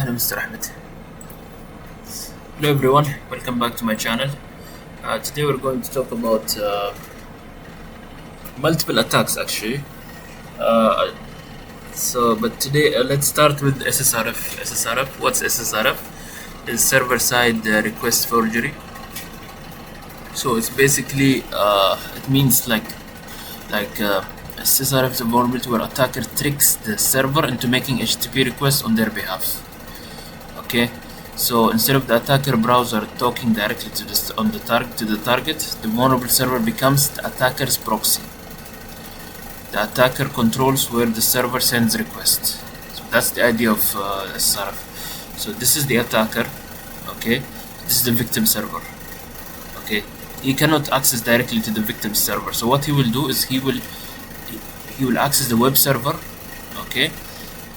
Hello, Mr. Ahmed. Hello, everyone. Welcome back to my channel. Today we're going to talk about multiple attacks, actually. But today let's start with SSRF. SSRF. What's SSRF? Is server-side request forgery. So it's basically it means like SSRF is a vulnerability where attacker tricks the server into making HTTP requests on their behalf. Okay, so instead of the attacker browser talking directly to the target, the vulnerable server becomes the attacker's proxy. The attacker controls where the server sends requests. So that's the idea of SSRF. So this is the attacker. Okay, this is the victim server. Okay, he cannot access directly to the victim server. So what he will do is he will access the web server. Okay,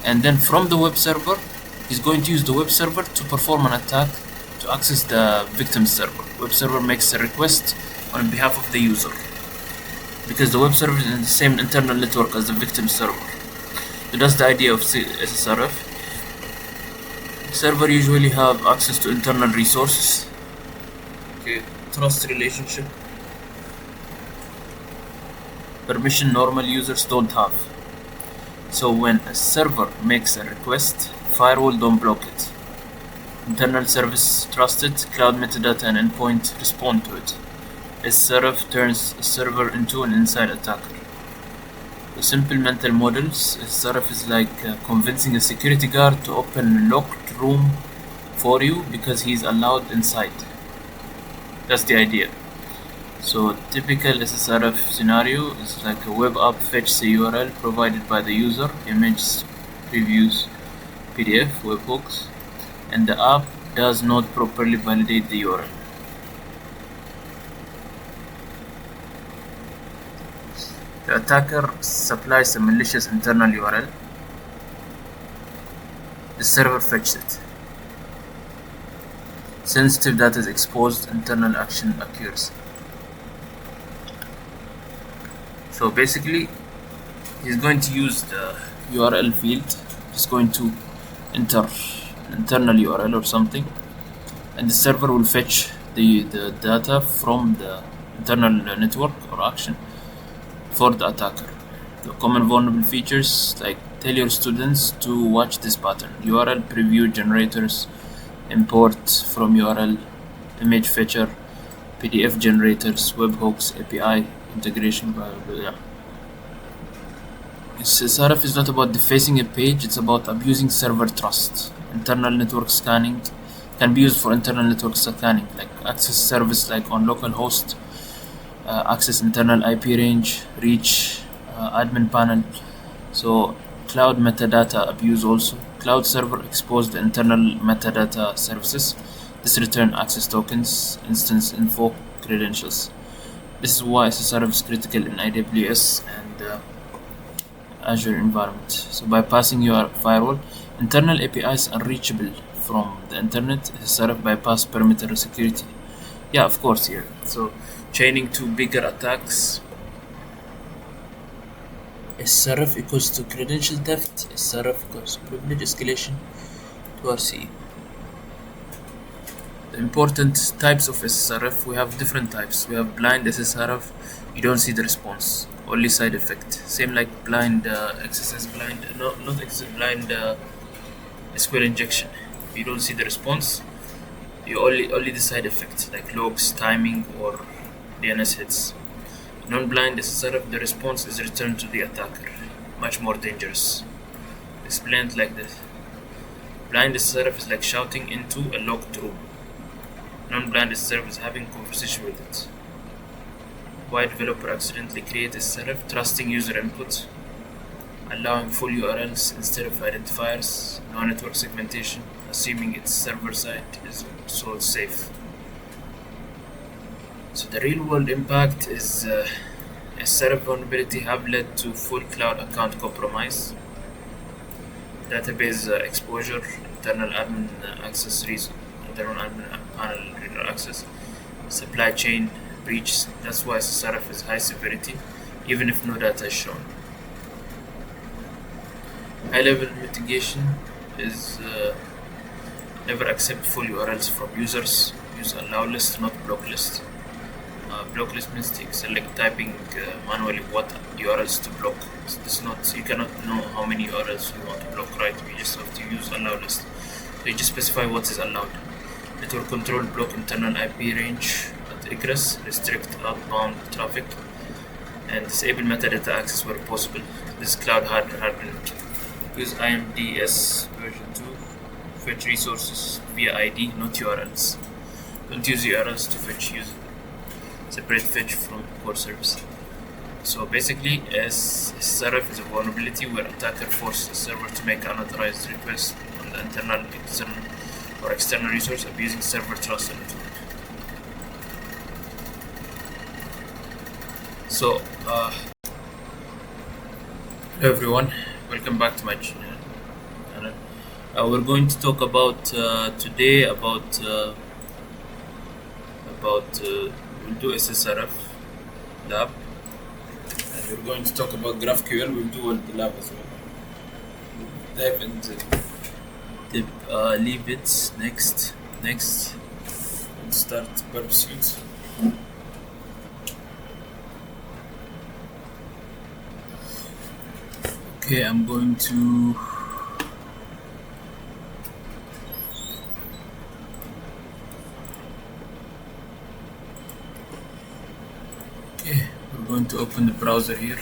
and then from the web server, he's going to use the web server to perform an attack to access the victim server. Web server makes a request on behalf of the user because the web server is in the same internal network as the victim server. So that's the idea of SSRF. Server usually have access to internal resources. Okay, trust relationship. Permission normal users don't have. So when a server makes a request, firewall don't block it. Internal service trusted, cloud metadata and endpoint respond to it. SSRF turns a server into an inside attacker. The simple mental models, SSRF is like convincing a security guard to open a locked room for you because he's allowed inside. That's the idea. So typical SSRF scenario is like a web app fetches a URL provided by the user, image, previews, PDF, webhooks, and the app does not properly validate the URL. The attacker supplies a malicious internal URL. The server fetches it. Sensitive data is exposed, internal action occurs. So basically, he's going to use the URL field. He's going to enter an internal URL or something, and the server will fetch the data from the internal network or action for the attacker. The common vulnerable features like tell your students to watch this pattern, URL preview generators, import from URL, image fetcher, PDF generators, webhooks, API integration, blah blah blah. SSRF is not about defacing a page, it's about abusing server trust. Internal network scanning can be used for internal network scanning, like access service like on local host, access internal IP range, reach, admin panel. So cloud metadata abuse also. Cloud server exposed the internal metadata services. This return access tokens, instance info, credentials. This is why SSRF is critical in AWS and Azure environment. So bypassing your firewall, internal APIs are reachable from the internet. SSRF bypass perimeter security. Yeah, of course here. So chaining to bigger attacks. SSRF equals to credential theft. SSRF equals to privilege escalation to RCE. The important types of SSRF, we have different types. We have blind SSRF, you don't see the response, only side effect. Same like blind XSS blind, not XSS blind SQL injection. You don't see the response, you only the side effect like logs, timing, or DNS hits. Non-blind SSRF, the response is returned to the attacker, much more dangerous. Explained like this: blind SSRF is like shouting into a locked room. Non-blind SSRF is having conversation with it. Why developer accidentally create SSRF? Trusting user input, allowing full URLs instead of identifiers, no network segmentation, assuming it's server side so it's safe. So the real world impact is SSRF vulnerability have led to full cloud account compromise, database exposure, internal admin access reason, internal admin panel reader access, supply chain breach. That's why SSRF is high severity, even if no data is shown. High level mitigation is Never accept full URLs from users. Use allow list, not block list. Block list means select typing manually what URLs to block. It's not, you cannot know how many URLs you want to block, right? You just have to use allow list. So you just specify what is allowed. Network control, block internal IP range at egress, restrict outbound traffic, and disable metadata access where possible. This is cloud hardening. Use IMDS version 2. Fetch resources via ID, not URLs. Don't use URLs to fetch users. Separate fetch from core service. So basically, SSRF is a vulnerability where attacker forces the server to make unauthorized requests on the internal, external resource, abusing server trust and network. So, hello everyone, welcome back to my channel. We're going to talk about today about we'll do SSRF lab, and we're going to talk about GraphQL. We'll do the lab as well. Dive into the leave it next, and start pursuit. Okay, I'm going to we're going to open the browser here.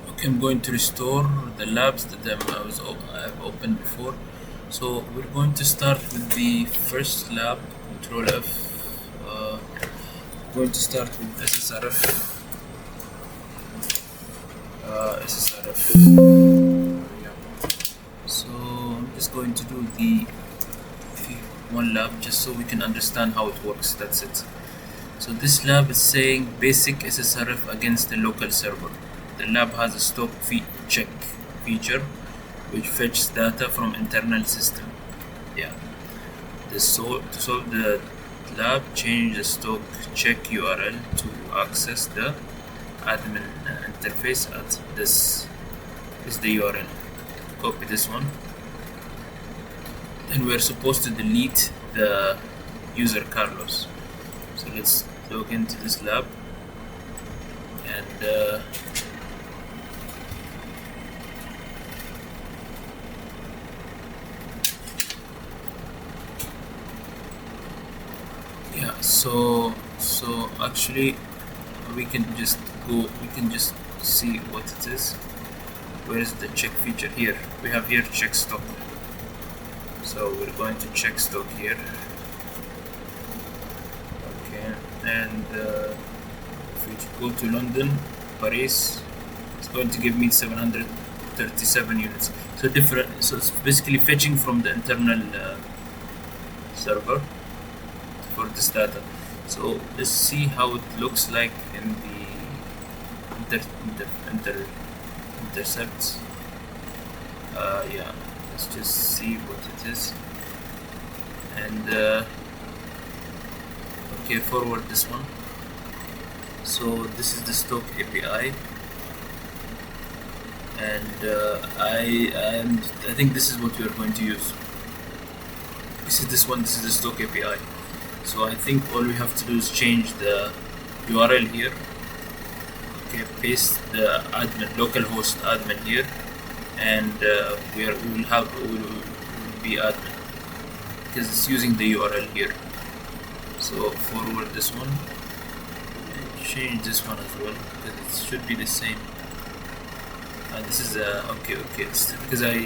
Okay, I'm going to restore the labs that I've opened before. So we're going to start with the first lab. Control F. We're going to start with SSRF. So I'm just going to do the one lab just so we can understand how it works. That's it. So this lab is saying basic SSRF against the local server. The lab has a stock check feature which fetches data from internal system. Yeah. To solve the lab, change the stock check URL to access the admin interface at this is the URL. Copy this one. Then we're supposed to delete the user Carlos. So let's log into this lab and yeah, so actually we can just see what it is. Where is the check feature? Here we have here check stock. So we're going to check stock here. Okay, and if we go to London, Paris, it's going to give me 737 units. So different. So it's basically fetching from the internal server for this data. So let's see how it looks like in the intercepts. Yeah, let's just see what it is. And okay, forward this one. So this is the stock API, and I think this is what we are going to use. This is this one. This is the stock API. So I think all we have to do is change the URL here. Okay, paste the admin, localhost admin here, and we will be admin because it's using the URL here. So forward this one, and change this one as well because it should be the same. This is okay. It's because I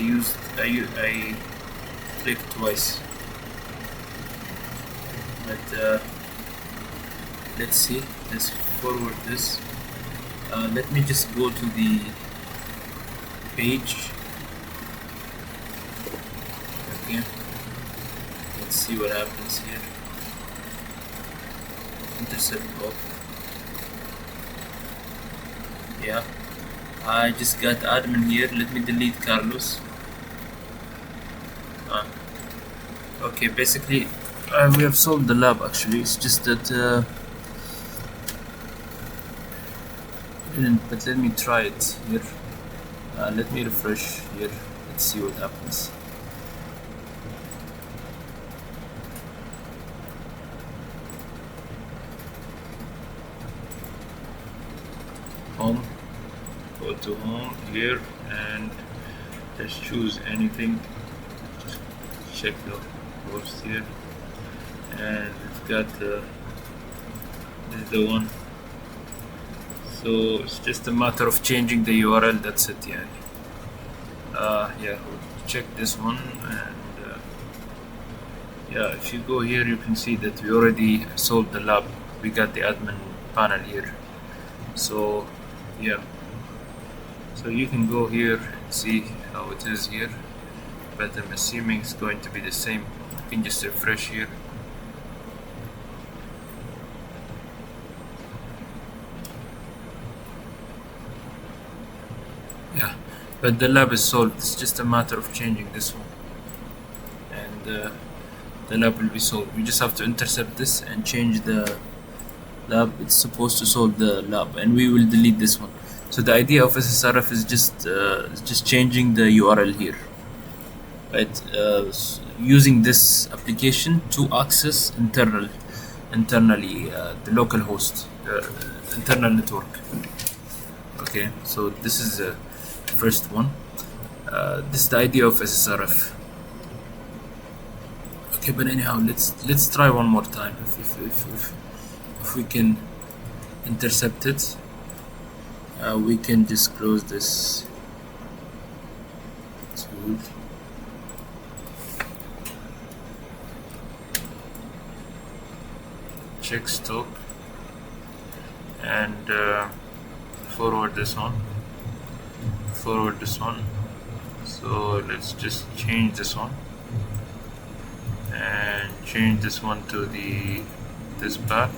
clicked twice. But let's see. Let's forward this. Let me just go to the page. Okay. Let's see what happens here. Intercept off. Yeah. I just got admin here. Let me delete Carlos. Okay. Basically, We have solved the lab actually. It's just that but let me try it here. Let me refresh here. Let's see what happens. Home. Go to home here and just choose anything. Just check the course here, and it's got this is the one. So it's just a matter of changing the URL. That's it. Yeah. Yeah. Check this one, and yeah. If you go here, you can see that we already solved the lab. We got the admin panel here. So yeah. So you can go here and see how it is here. But I'm assuming it's going to be the same. You can just refresh here. Yeah, but the lab is solved. It's just a matter of changing this one, and the lab will be solved. We just have to intercept this and change the lab. It's supposed to solve the lab, and we will delete this one. So the idea of SSRF is just changing the URL here, right? Using this application to access internally the local host, internal network. Okay, so this is the first one. This is the idea of SSRF. Okay, but anyhow, let's try one more time. If we can intercept it, we can just close this tool. Check stop and forward this one. So let's just change this one and change this one to this path.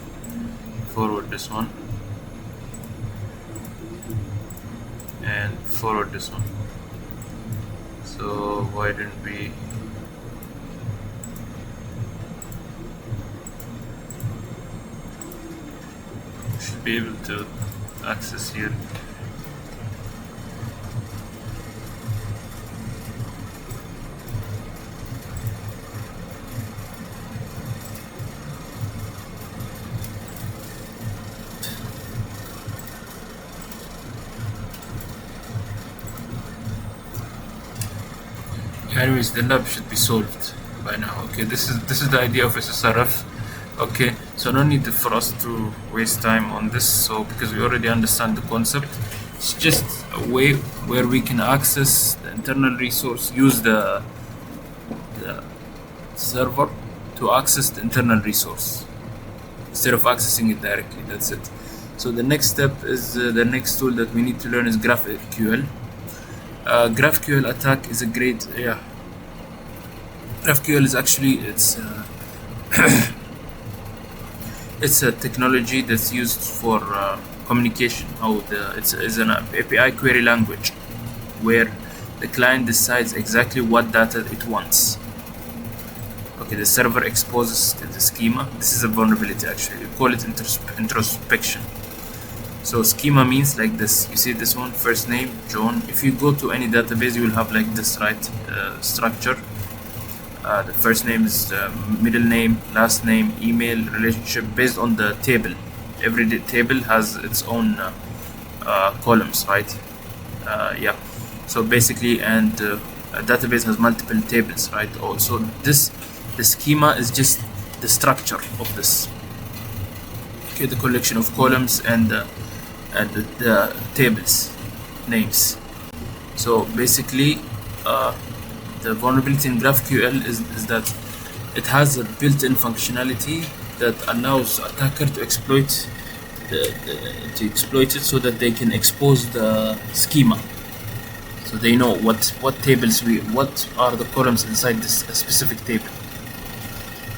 Forward this one and forward this one. So why didn't we should be able to access here. Anyways, the lab should be solved by now. Okay, this is the idea of SSRF. Okay, so no need for us to waste time on this. So because we already understand the concept, it's just a way where we can access the internal resource, use the server to access the internal resource instead of accessing it directly. That's it. So the next step is the next tool that we need to learn is GraphQL. GraphQL attack is a great GraphQL is actually it's a technology that's used for communication. It's an API query language where the client decides exactly what data it wants. Okay, the server exposes the schema. This is a vulnerability actually. We call it introspection. So schema means like this. You see this one, first name John. If you go to any database, you will have like this, right? Structure. The first name is middle name, last name, email, relationship based on the table. Every table has its own columns, right? Yeah. So basically, and a database has multiple tables, right? Also, the schema is just the structure of this. Okay, the collection of columns and the tables names. So basically, the vulnerability in GraphQL is that it has a built-in functionality that allows attacker to exploit it so that they can expose the schema. So they know what tables what are the columns inside this specific table.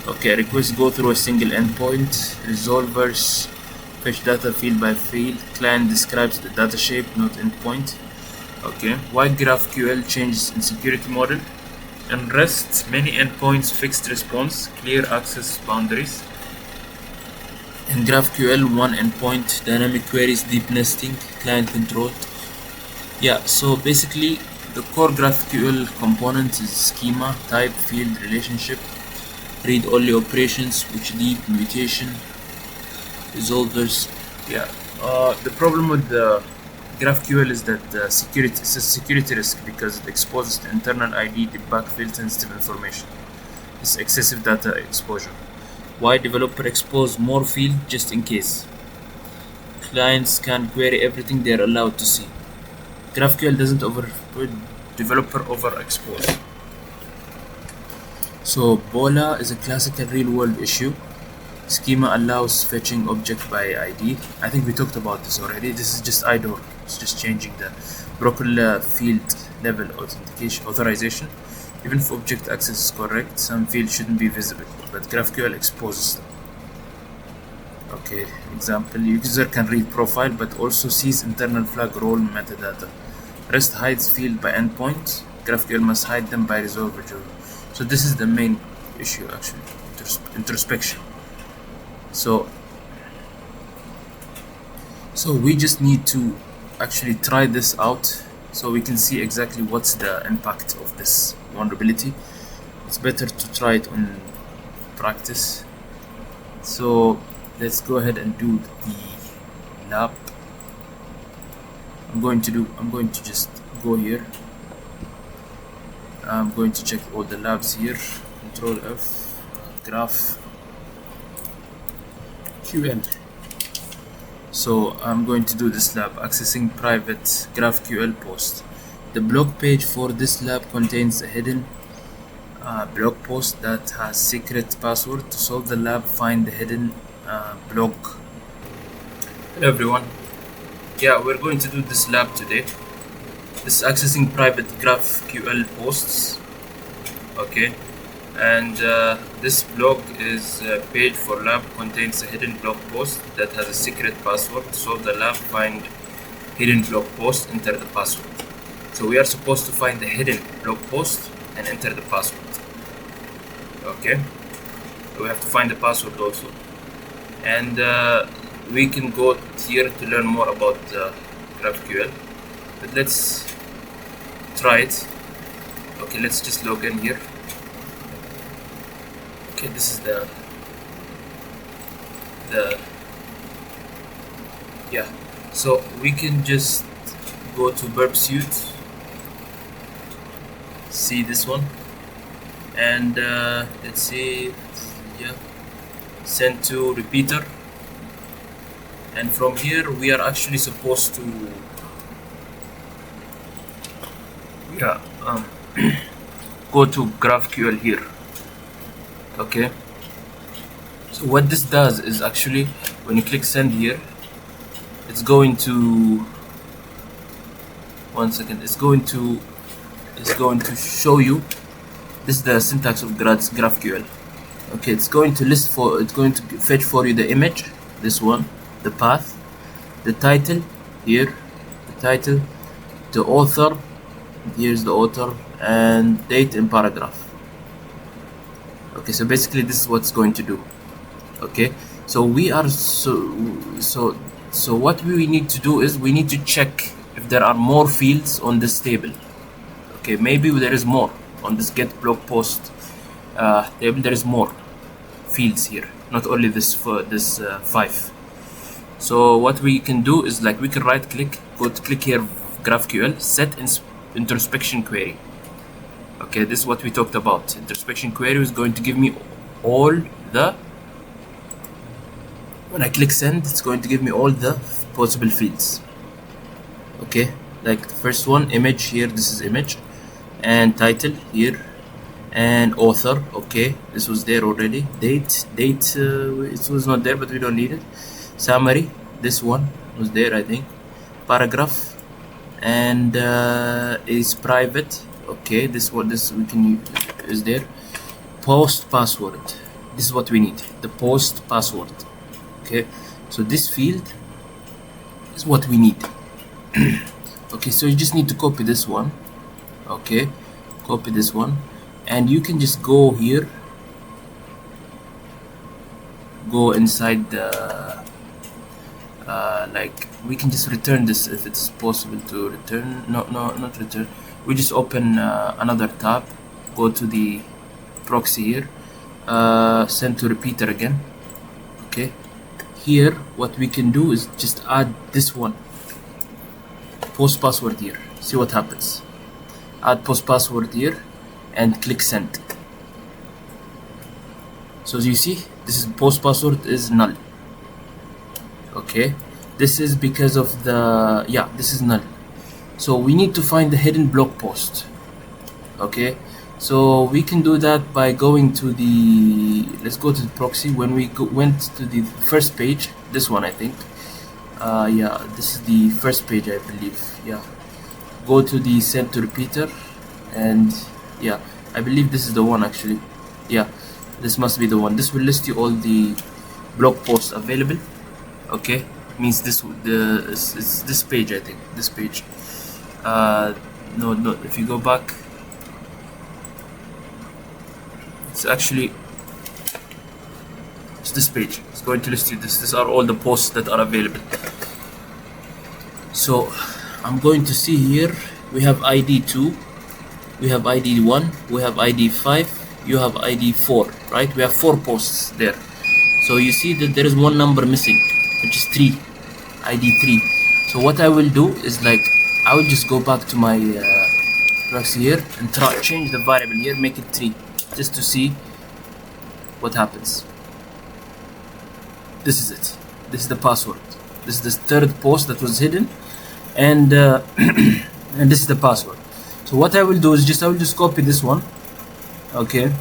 Okay, requests go through a single endpoint, resolvers fetch data field by field, client describes the data shape, not endpoint. Okay, why GraphQL changes in security model? In REST, many endpoints fixed response, clear access boundaries. In GraphQL, one endpoint, dynamic queries, deep nesting, client controlled. Yeah, so basically the core GraphQL component is schema, type, field, relationship, read-only operations, which lead, mutation, resolvers. Yeah, the problem with the GraphQL is that it's a security risk because it exposes the internal ID, debug field sensitive information. It's excessive data exposure. Why developer expose more field just in case? Clients can query everything they are allowed to see. GraphQL doesn't developer overexpose. So Bola is a classical real-world issue. Schema allows fetching object by ID. I think we talked about this already. This is just IDOR. It's just changing the broken field level authorization. Even if object access is correct, some fields shouldn't be visible, but GraphQL exposes them. Okay, example, user can read profile but also sees internal flag role metadata. REST hides field by endpoint. GraphQL must hide them by resolver job. So this is the main issue actually, introspection. So we just need to actually try this out so we can see exactly what's the impact of this vulnerability. It's better to try it on practice. So let's go ahead and do the lab. I'm going to just go here. I'm going to check all the labs here. Control F, graph QL. So I'm going to do this lab, accessing private GraphQL post. The blog page for this lab contains a hidden blog post that has secret password. To solve the lab, find the hidden blog. Hello everyone. Yeah, we're going to do this lab today. This is accessing private GraphQL posts. Okay, and this blog is page for lab contains a hidden blog post that has a secret password. To solve the lab, find hidden blog post, enter the password. So we are supposed to find the hidden blog post and enter the password. Okay, so we have to find the password also, and we can go here to learn more about GraphQL, but let's try it. Okay, let's just log in here. Okay, this is the yeah, so we can just go to burp suite, see this one, and let's see, yeah, send to repeater, and from here we are actually supposed to go to GraphQL here. Okay, so what this does is actually when you click send here, it's going to it's going to show you. This is the syntax of GraphQL. Okay, it's going to fetch for you the image, this one, the path, the title here, the title, the author, here's the author, and date and paragraph. Okay, so basically this is what it's going to do. Okay, so we are so what we need to do is we need to check if there are more fields on this table. Okay, maybe there is more on this get blog post table. There is more fields here, not only this 5. So what we can do is, like, we can right click, go to click here, GraphQL, set introspection query. Okay, this is what we talked about. Introspection query is going to give me all the, when I click send, it's going to give me all the possible fields. Okay, like the first one, image here, this is image, and title here, and author. Okay, this was there already. Date it was not there, but we don't need it. Summary, this one was there, I think. Paragraph, and is private. Okay, this we can use, is there. Post password, this is what we need, the post password. Okay, so this field is what we need. Okay, so you just need to copy this one. Okay, copy this one, and you can just go here, go inside the like we can just return this if it's possible to return. No, not return. We just open another tab, go to the proxy here, send to repeater again. Okay, here what we can do is just add this one, post password here. See what happens. Add post password here and click send. So as you see, this is post password is null. Okay, this is because of the, yeah, this is null. So we need to find the hidden blog post. Okay, so we can do that by going to the, let's go to the proxy. When we went to the first page, this one I think, yeah, this is the first page I believe. Yeah, go to the send to repeater, and yeah, I believe this is the one actually. Yeah, this must be the one. This will list you all the blog posts available. Okay, means this it's this page, I think, this page. No, if you go back, it's actually, it's this page. It's going to list you this. These are all the posts that are available. So I'm going to see here, we have ID 2, we have ID 1, we have ID 5, you have ID 4, right? We have 4 posts there. So you see that there is one number missing, which is 3, ID 3. So what I will do is, like, I will just go back to my proxy here and try change the variable here, make it 3, just to see what happens. This is it. This is the password. This is the third post that was hidden, and and this is the password. So what I will do is just, I will just copy this one. Okay,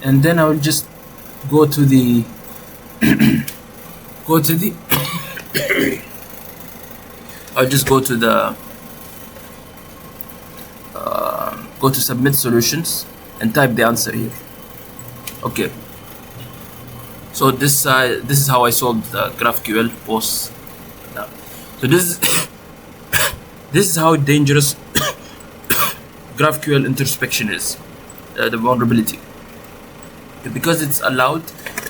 and then I will just go to the I'll just go to the go to submit solutions and type the answer here. Okay, so this is how I solved the GraphQL posts. So this is how dangerous GraphQL introspection is, the vulnerability, because it's allowed,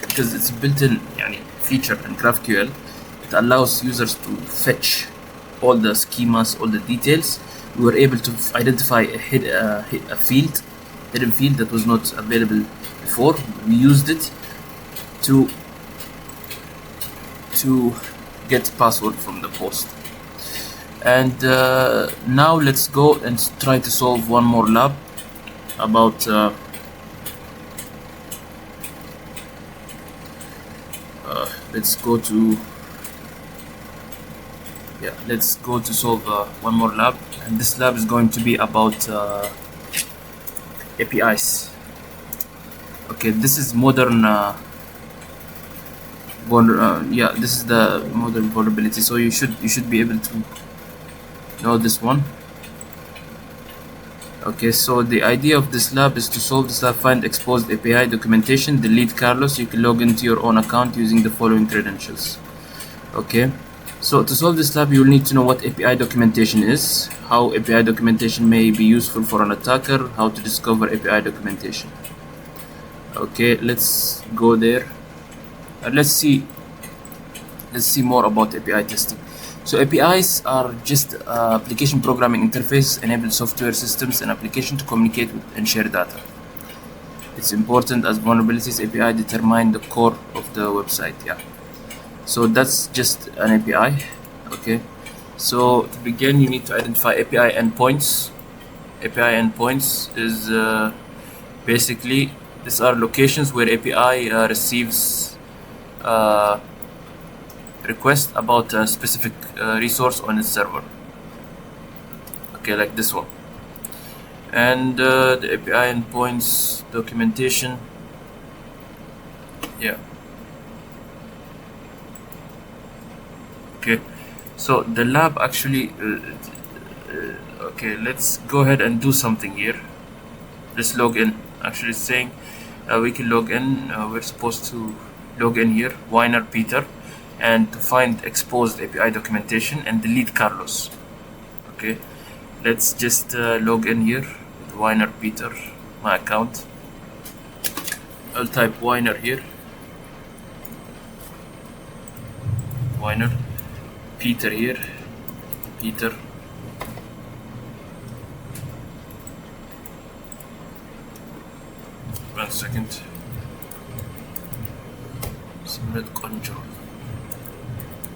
because it's built-in feature in GraphQL. It allows users to fetch all the schemas, all the details. We were able to identify a hidden field that was not available before. We used it to get password from the post. And now let's go and try to solve one more lab about let's go to solve one more lab, and this lab is going to be about APIs. Okay, this is modern this is the modern vulnerability, so you should be able to know this one. Okay, so the idea of this lab is to solve this lab: find exposed API documentation, delete Carlos. You can log into your own account using the following credentials. Okay, so to solve this lab, you will need to know what API documentation is, how API documentation may be useful for an attacker, how to discover API documentation. Okay, let's go there. Let's see more about API testing. So APIs are just application programming interface, enable software systems and application to communicate with and share data. It's important as vulnerabilities API determine the core of the website. Yeah, so that's just an API. Okay, so to begin, you need to identify API endpoints. API endpoints is basically, these are locations where API receives request about a specific resource on its server. Okay, like this one. And the API endpoints documentation. Yeah. Okay, so the lab actually okay, let's go ahead and do something here. Let's log in. Actually, it's saying we can log in. We're supposed to log in here, Weiner Peter, and to find exposed API documentation and delete Carlos. Okay, let's just log in here with Weiner Peter, my account. I'll type Weiner here. Weiner. Peter here. Peter. One second. Submit Conjo.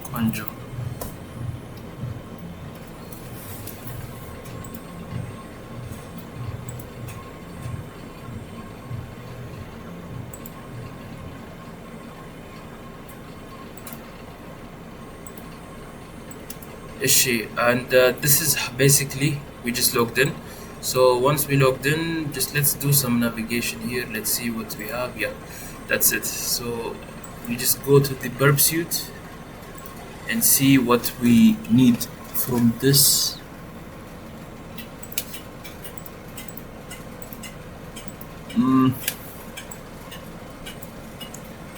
Conjo. And this is basically we just logged in. So once we logged in, just let's do some navigation here. Let's see what we have. Yeah, that's it. So we just go to the burp suite and see what we need from this.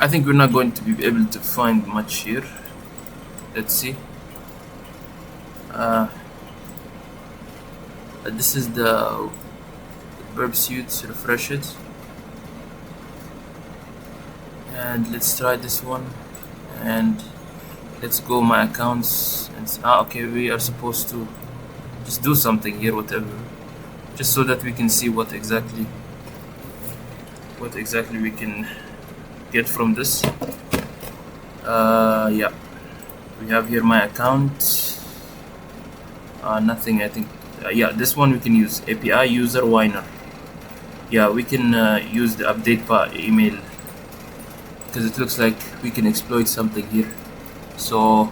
I think we're not going to be able to find much here. Let's see. This is the burp suite. Refresh it, and let's try this one. And let's go my accounts and okay, we are supposed to just do something here, whatever, just so that we can see what exactly we can get from this. Yeah, we have here my account. Nothing, I think. Yeah, this one we can use API user Weiner. Yeah, we can use the update by email because it looks like we can exploit something here. So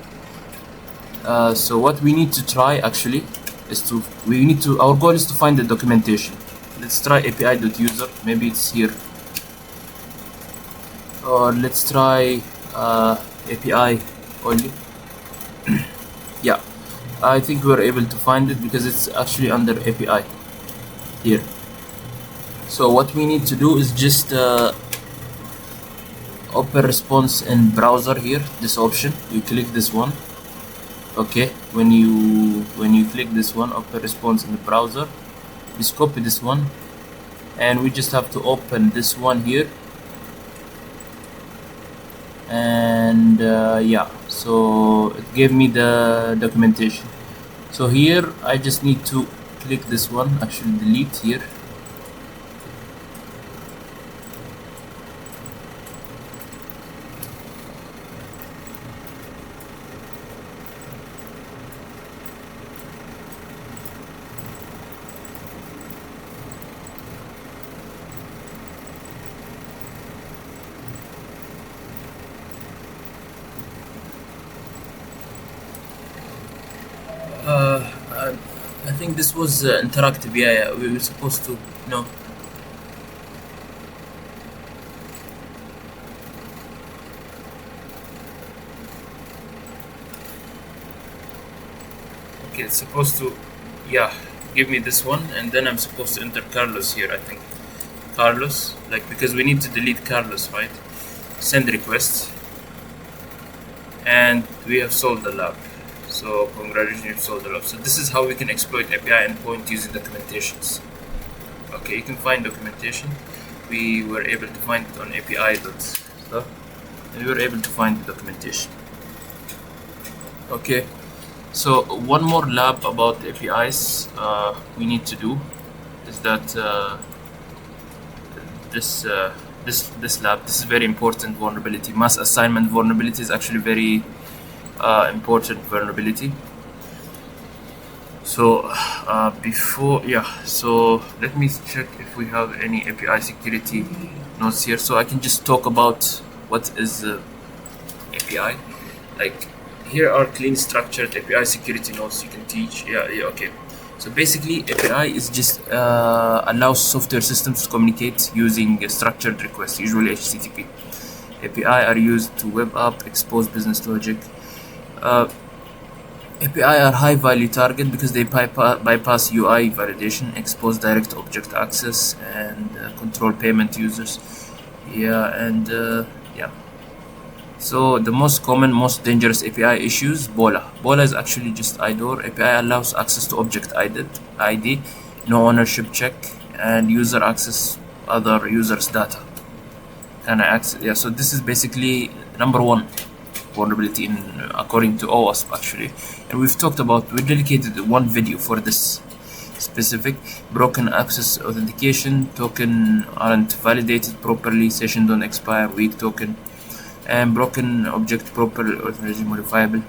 so what we need to try actually is our goal is to find the documentation. Let's try API.user. Maybe it's here, or let's try API only. Yeah, I think we're able to find it because it's actually under API here. So what we need to do is just open response in browser here, this option. You click this one. Okay, when you click this one, open response in the browser, just copy this one, and we just have to open this one here. And yeah, so it gave me the documentation. So here I just need to click this one, actually delete here. I think this was interactive. Yeah, we were supposed to know. Okay, it's supposed to, yeah, give me this one, and then I'm supposed to enter Carlos here. I think Carlos, like, because we need to delete Carlos, right? Send request, and we have solved the lab. So congratulations, you've solved the lab. So this is how we can exploit API endpoint using documentations. Okay, you can find documentation. We were able to find it on API.stuff, and we were able to find the documentation. Okay, so one more lab about APIs we need to do is that this lab. This is very important vulnerability. Mass assignment vulnerability is actually very important vulnerability. So so let me check if we have any API security notes here, so I can just talk about what is API. Like, here are clean structured API security notes you can teach. Yeah, okay. So basically API is just allows software systems to communicate using a structured requests, usually HTTP. API are used to web app, expose business logic. API are high value target because they bypass UI validation, expose direct object access, and control payment users. Yeah, and yeah. So the most common, most dangerous API issues, BOLA. BOLA is actually just IDOR. API allows access to object ID, no ownership check, and user access other users data. Can I access? Yeah, so this is basically number one vulnerability in according to OWASP actually, and we dedicated one video for this specific. Broken access authentication, token aren't validated properly, session don't expire, weak token, and broken object proper authorization modifiable.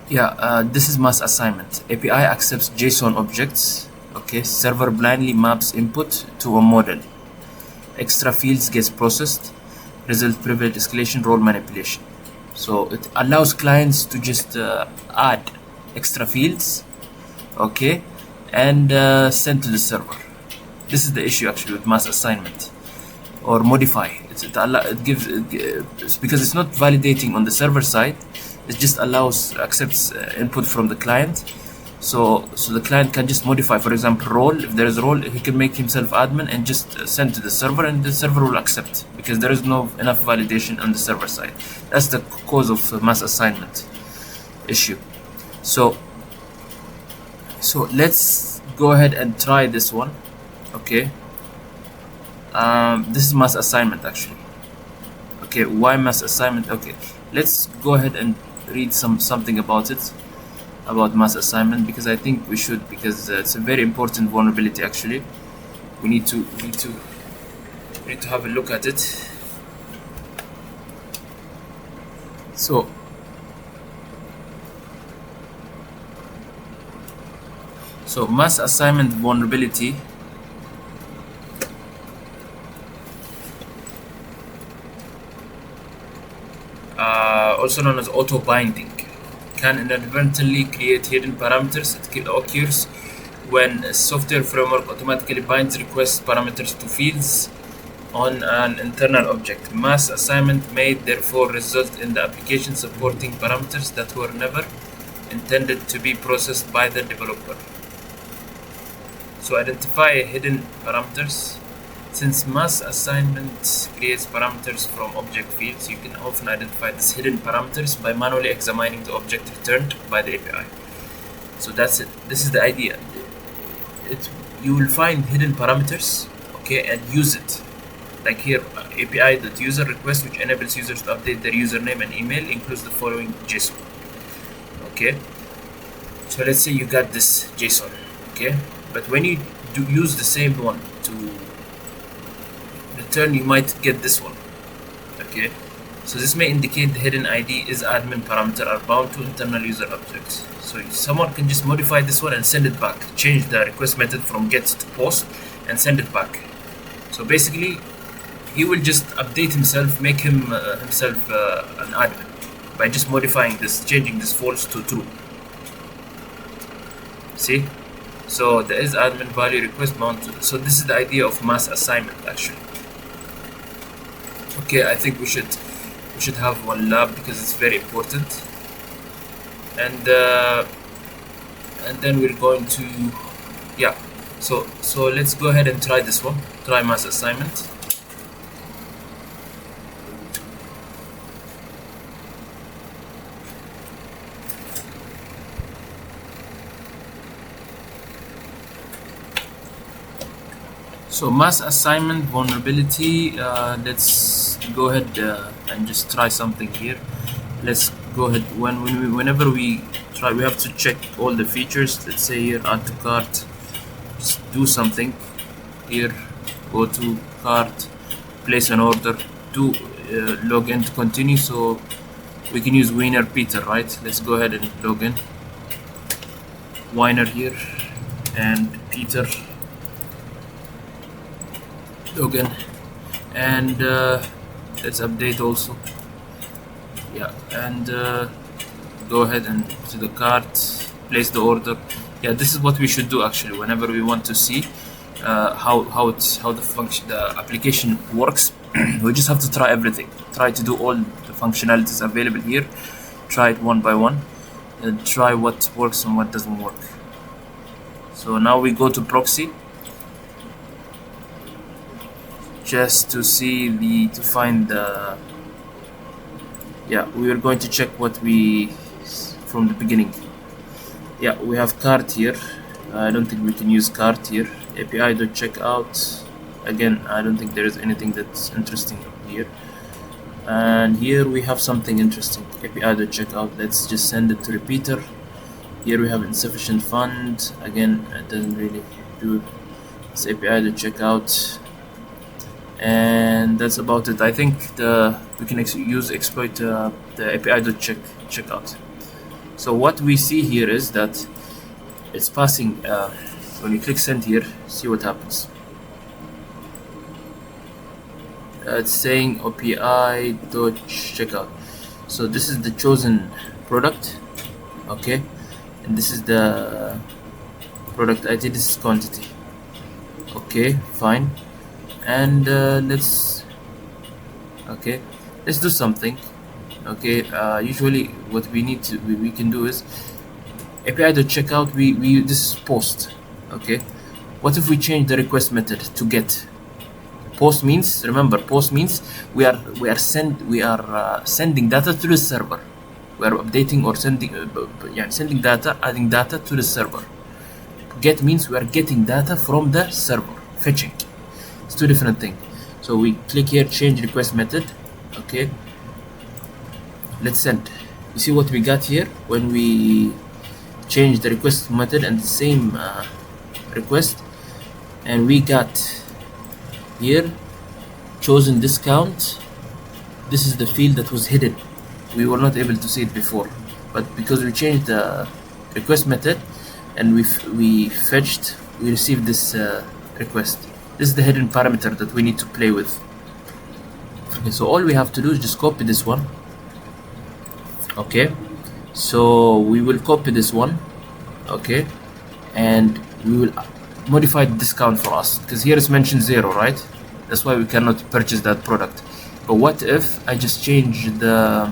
Yeah, this is mass assignment. API accepts JSON objects. Okay, server blindly maps input to a model. Extra fields gets processed. Result privilege escalation, role manipulation. So it allows clients to just add extra fields, okay, and send to the server. This is the issue actually with mass assignment, or modify. It's because it's not validating on the server side. It just accepts input from the client. So the client can just modify, for example, role. If there is a role, he can make himself admin and just send to the server, and the server will accept, because there is no enough validation on the server side. That's the cause of mass assignment issue. So let's go ahead and try this one. Okay. This is mass assignment actually. Okay, why mass assignment? Okay, let's go ahead and read something about it, about mass assignment, because I think we should, because it's a very important vulnerability actually. We need to have a look at it. So mass assignment vulnerability also known as auto binding, can inadvertently create hidden parameters. It occurs when a software framework automatically binds request parameters to fields on an internal object. Mass assignment may therefore result in the application supporting parameters that were never intended to be processed by the developer. So identify hidden parameters. Since mass assignment creates parameters from object fields, you can often identify these hidden parameters by manually examining the object returned by the API. So that's it. This is the idea. You will find hidden parameters, okay, and use it. Like here, API.user request, which enables users to update their username and email, includes the following JSON. Okay. So let's say you got this JSON, okay, but when you do use the same one to return, you might get this one. Okay, so this may indicate the hidden ID is admin parameter are bound to internal user objects. So someone can just modify this one and send it back, change the request method from get to post and send it back. So basically he will just update himself, make himself an admin by just modifying this, changing this false to true. See, so there is admin value request bound to. So this is the idea of mass assignment actually. Okay, I think we should have one lab because it's very important, and then we're going to, yeah. So let's go ahead and try this one. Try mass assignment. So mass assignment vulnerability, let's go ahead and just try something here. Let's go ahead, whenever we try, we have to check all the features. Let's say here, add to cart, just do something here, go to cart, place an order, to log in to continue. So we can use Wiener Peter, right? Let's go ahead and log in. Wiener here and Peter. Login, and let's update also. Yeah, and go ahead and to the cart, place the order. Yeah, this is what we should do actually whenever we want to see how the application works. We just have to try everything, try to do all the functionalities available here, try it one by one, and try what works and what doesn't work. So now we go to proxy, just to see to find the, yeah, we are going to check what we from the beginning. Yeah, we have cart here, I don't think we can use cart here. API.checkout. Again, I don't think there is anything that's interesting here. And here we have something interesting. API.checkout. Let's just send it to repeater. Here we have insufficient fund. Again, it doesn't really do this. API.checkout. And that's about it. I think we can use exploit the API.checkout. So what we see here is that it's passing. When you click send here, see what happens. It's saying API.checkout. So this is the chosen product, okay, and this is the product ID. This is quantity. Okay, fine. And let's do something. Okay, usually what we need to we can do is API.checkout. We this is post. Okay, what if we change the request method to get? Post means, remember, post means we are sending data to the server. We are updating or sending sending data, adding data to the server. Get means we are getting data from the server, fetching. It's two different things. So we click here, change request method. Okay, let's send. You see what we got here when we change the request method and the same request, and we got here chosen discount. This is the field that was hidden. We were not able to see it before, but because we changed the request method and we fetched, we received this request. This is the hidden parameter that we need to play with. Okay, so all we have to do is just copy this one. Okay, so we will copy this one. Okay, and we will modify the discount for us, because here it's mentioned 0, right? That's why we cannot purchase that product. But what if I just change the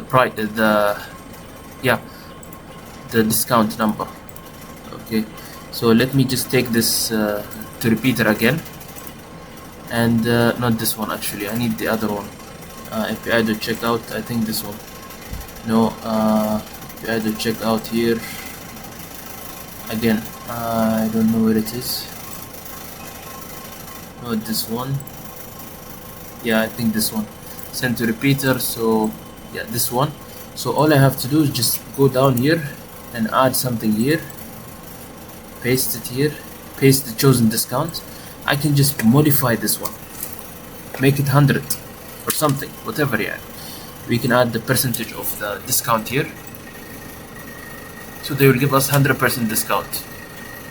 price, the discount number. Okay, so let me just take this to repeater again, and not this one actually. I need the other one. API.checkout. I think this one. No. API.checkout here again. I don't know where it is. Not this one. Yeah, I think this one. Send to repeater. So yeah, this one. So all I have to do is just go down here and add something here, paste it here, paste the chosen discount. I can just modify this one, make it 100 or something, whatever. Yeah, we can add the percentage of the discount here, so they will give us 100% discount.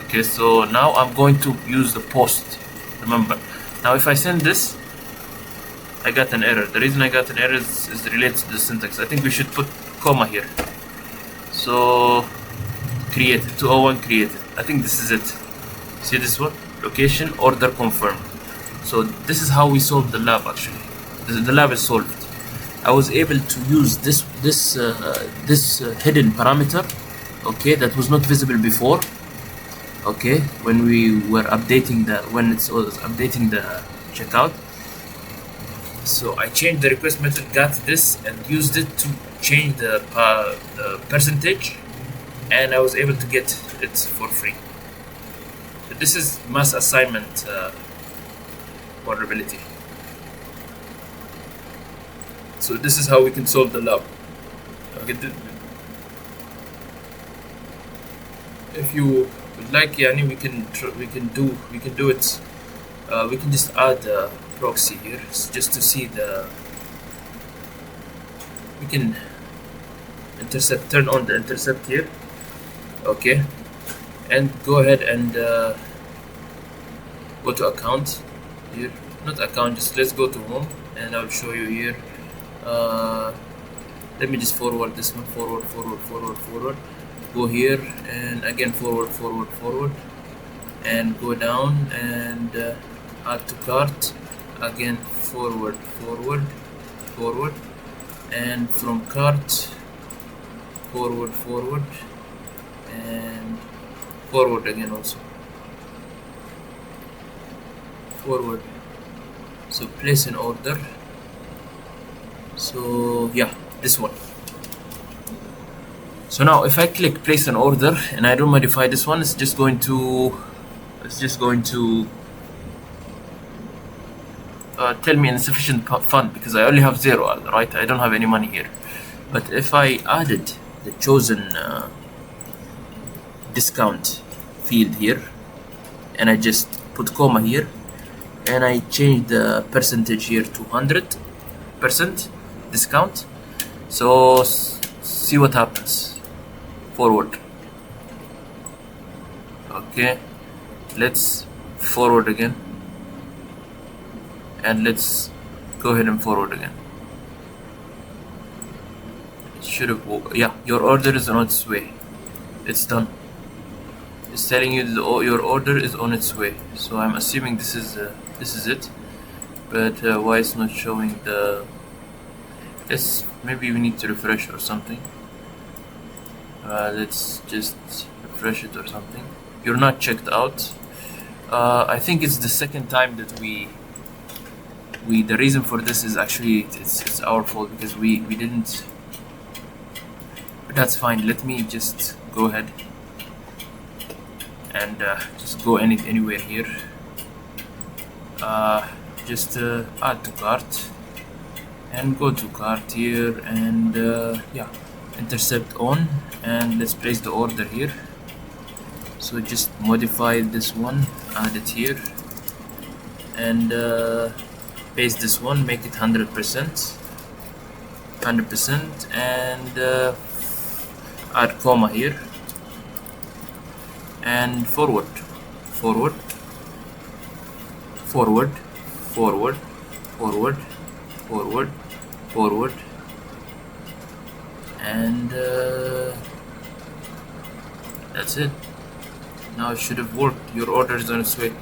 Okay, so now I'm going to use the post. Remember, now if I send this, I got an error. The reason I got an error is related to the syntax. I think we should put comma here. So created 201 created. I think this is it. See this one? Location order confirmed. So this is how we solved the lab. Actually, the lab is solved. I was able to use this hidden parameter. Okay, that was not visible before. Okay, when we were updating when it was updating the checkout. So I changed the request method, got this, and used it to change the percentage, and I was able to get it for free. So this is mass assignment vulnerability. So this is how we can solve the lab. Okay, if you would like, yani, we can do it. We can just add a proxy here just to see we can intercept, turn on the intercept here. Okay, and go ahead and go to account here, not account, just let's go to home, and I'll show you here. Let me just forward this one, forward, go here, and again forward, and go down and add to cart, again forward, and from cart forward, and forward again, also forward. So place an order. So yeah, this one. So now if I click place an order and I don't modify this one, it's just going to tell me insufficient fund because I only have 0, right? I don't have any money here. But if I added the chosen discount field here and I just put comma here and I change the percentage here to 100% discount, so see what happens. Forward. Okay, let's forward again and let's go ahead and forward again. It should have, yeah, your order is on its way. It's done. It's telling you that your order is on its way. So I'm assuming this is it. But why it's not showing the? Maybe we need to refresh or something. Let's just refresh it or something. You're not checked out. I think it's the second time that we the reason for this is actually it's our fault because we didn't. But that's fine. Let me just go ahead and just go anywhere here. Just add to cart and go to cart here and yeah, intercept on, and let's place the order here. So just modify this one, add it here, and paste this one, make it 100%, and add comma here and forward, and that's it. Now it should have worked. Your order is on its way.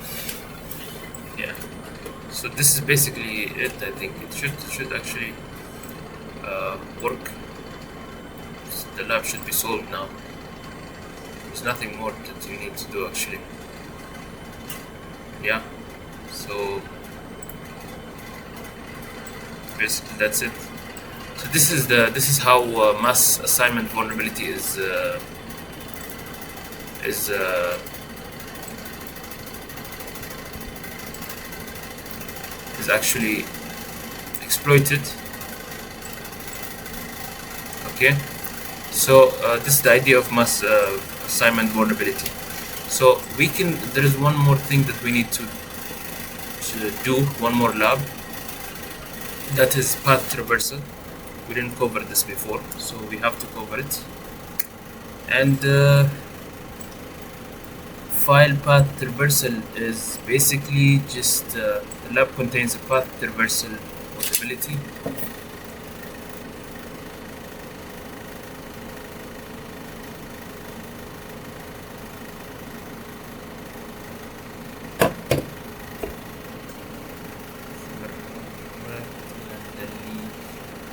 Yeah. So this is basically it. I think it should actually work. The lab should be solved now. There's nothing more that you need to do actually. Yeah. So basically that's it. So this is how mass assignment vulnerability is actually exploited. Okay, so this is the idea of mass assignment vulnerability. So there is one more thing that we need to do, one more lab, that is path traversal. We didn't cover this before, so we have to cover it. And file path traversal is basically just the lab contains a path traversal vulnerability.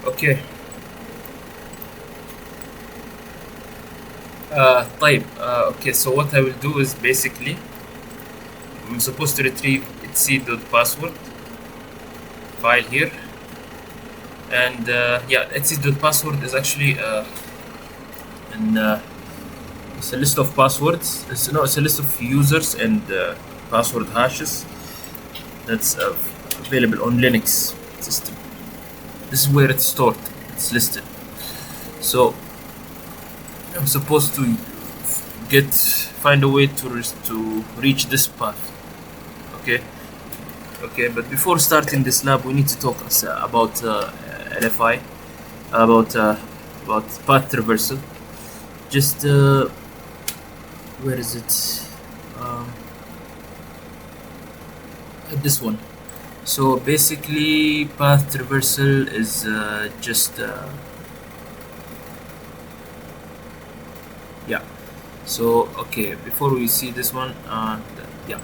Okay. Okay, so what I will do is basically I'm supposed to retrieve etc.password file here, and yeah, etc.password is actually it's a list of passwords. It's a list of users and password hashes that's available on Linux system. This is where it's stored. It's listed. So I'm supposed to find a way to reach this path. Okay, but before starting this lab, we need to talk about LFI, about path traversal. Just where is it? This one. So basically, path traversal is just yeah. So okay, before we see this one, yeah.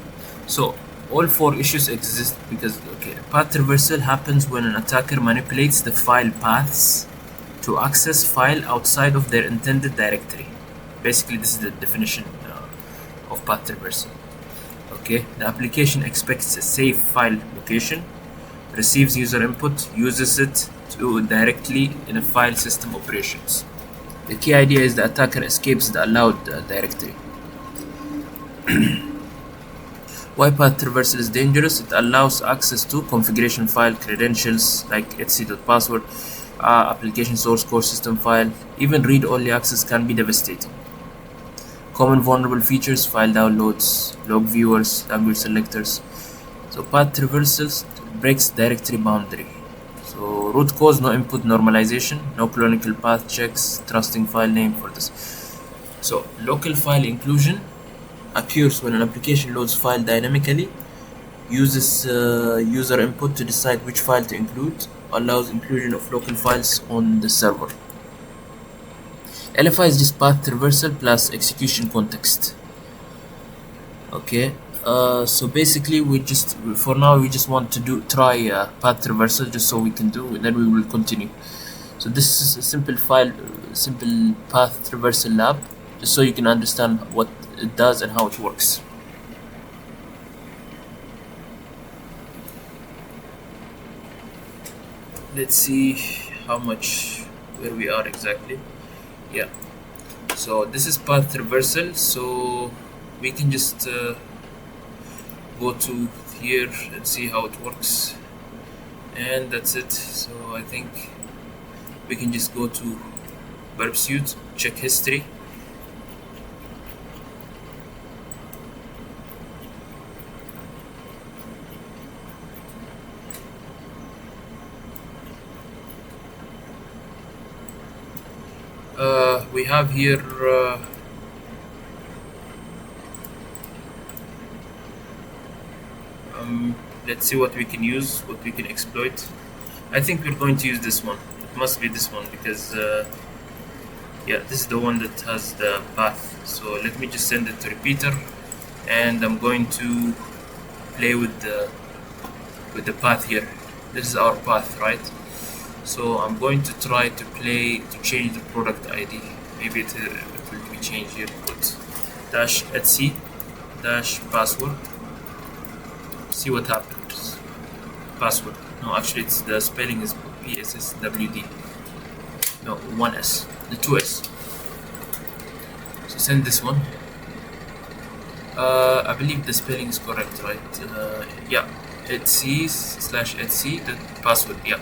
So all 4 issues exist because path traversal happens when an attacker manipulates the file paths to access file outside of their intended directory. Basically, this is the definition of path traversal. Okay, the application expects a safe file location, receives user input, uses it to directly in a file system operations. The key idea is the attacker escapes the allowed directory. Why path traversal is dangerous? It allows access to configuration file, credentials like etc.password, application source code system file. Even read-only access can be devastating. Common vulnerable features: file downloads, log viewers, language selectors. So path traversals breaks directory boundary. So root cause: no input normalization, no canonical path checks, trusting file name for this. So local file inclusion occurs when an application loads file dynamically, uses user input to decide which file to include, allows inclusion of local files on the server. LFI is just path traversal plus execution context. Okay, so basically for now we just want to try path traversal just so we can do, and then we will continue. So this is a simple path traversal lab, just so you can understand what it does and how it works. Let's see where we are exactly. Yeah, so this is path traversal, so we can just go to here and see how it works, and that's it. So I think we can just go to verb suite, check history. We have here let's see what we can use, what we can exploit. I think we're going to use this one. It must be this one because yeah, this is the one that has the path. So let me just send it to repeater, and I'm going to play with the path here. This is our path, right? So I'm going to try to change the product ID. Maybe it will be changed here. Put -etc -password. See what happens. Password. No, actually it's the spelling is PSSWD. No, 1S. The 2S. So send this one. I believe the spelling is correct, right? Yeah, etc/etc the password. Yeah.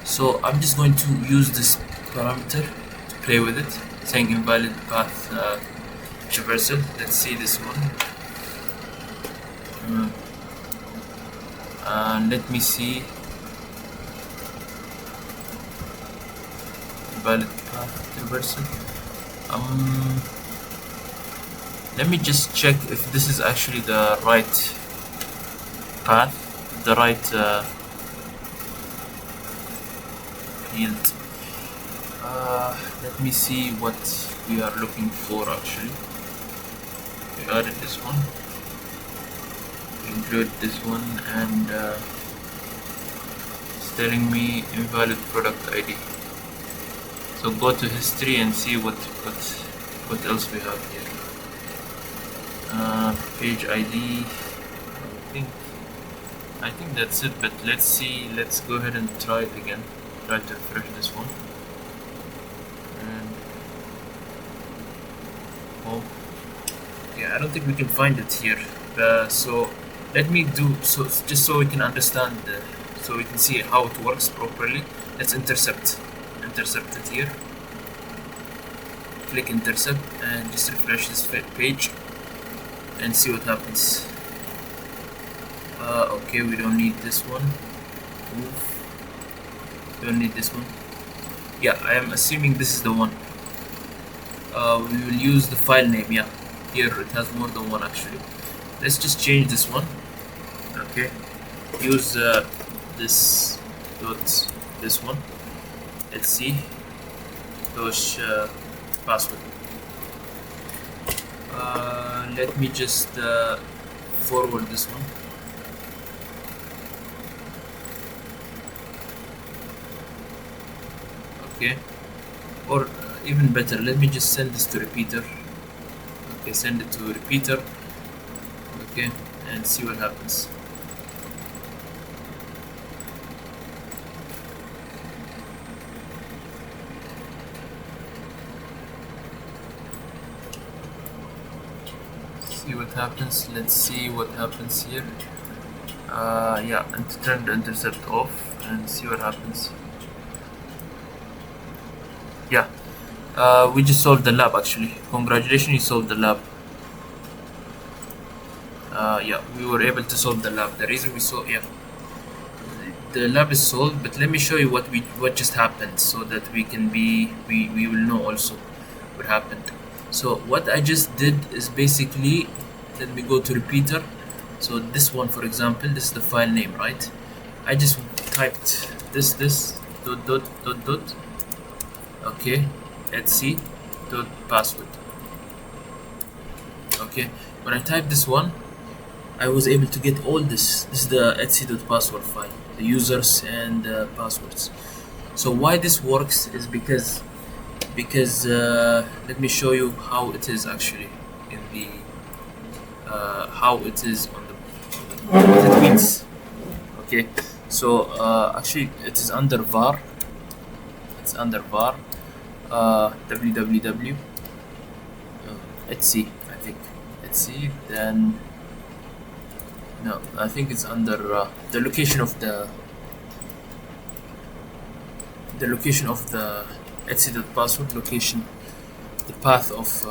So I'm just going to use this parameter to play with it, saying invalid path traversal. Let's see this one. Let me see. Invalid path traversal. Let me just check if this is actually the right path, the right field. Let me see what we are looking for actually. We added this one, we include this one, and it's telling me invalid product ID. So go to history and see what else we have here. Page ID. I think that's it, but let's see. Let's go ahead and try it again. Try to refresh this one. And oh, yeah, I don't think we can find it here. So let me do just so we can understand, so we can see how it works properly. Let's intercept it here. Click intercept and just refresh this page and see what happens. Okay, we don't need this one. Move. We don't need this one. Yeah, I am assuming this is the one. We will use the file name. Yeah, here it has more than one actually. Let's just change this one. Okay, use this one. Let's see those password. Let me just forward this one. Okay, or even better, let me just send this to repeater. Okay, send it to repeater. Okay, and see what happens. see what happens. Let's see what happens here. Yeah, and turn the intercept off and see what happens. Yeah, we just solved the lab actually. Congratulations, you solved the lab. Yeah, we were able to solve the lab. The reason we solved, yeah, the lab is solved. But let me show you what just happened, so that we will know also what happened. So what I just did is basically, let me go to repeater. So this one, for example, this is the file name, right? I just typed this dot, okay, etc dot password. Okay, when I type this one, I was able to get all this. This is the etc.password file, the users and passwords. So why this works is because let me show you how it is actually in the how it is on the what it means. Okay, so actually it is under var. It's under var www etc, I think etc, then no, I think it's under the location of the etc.password location, the path of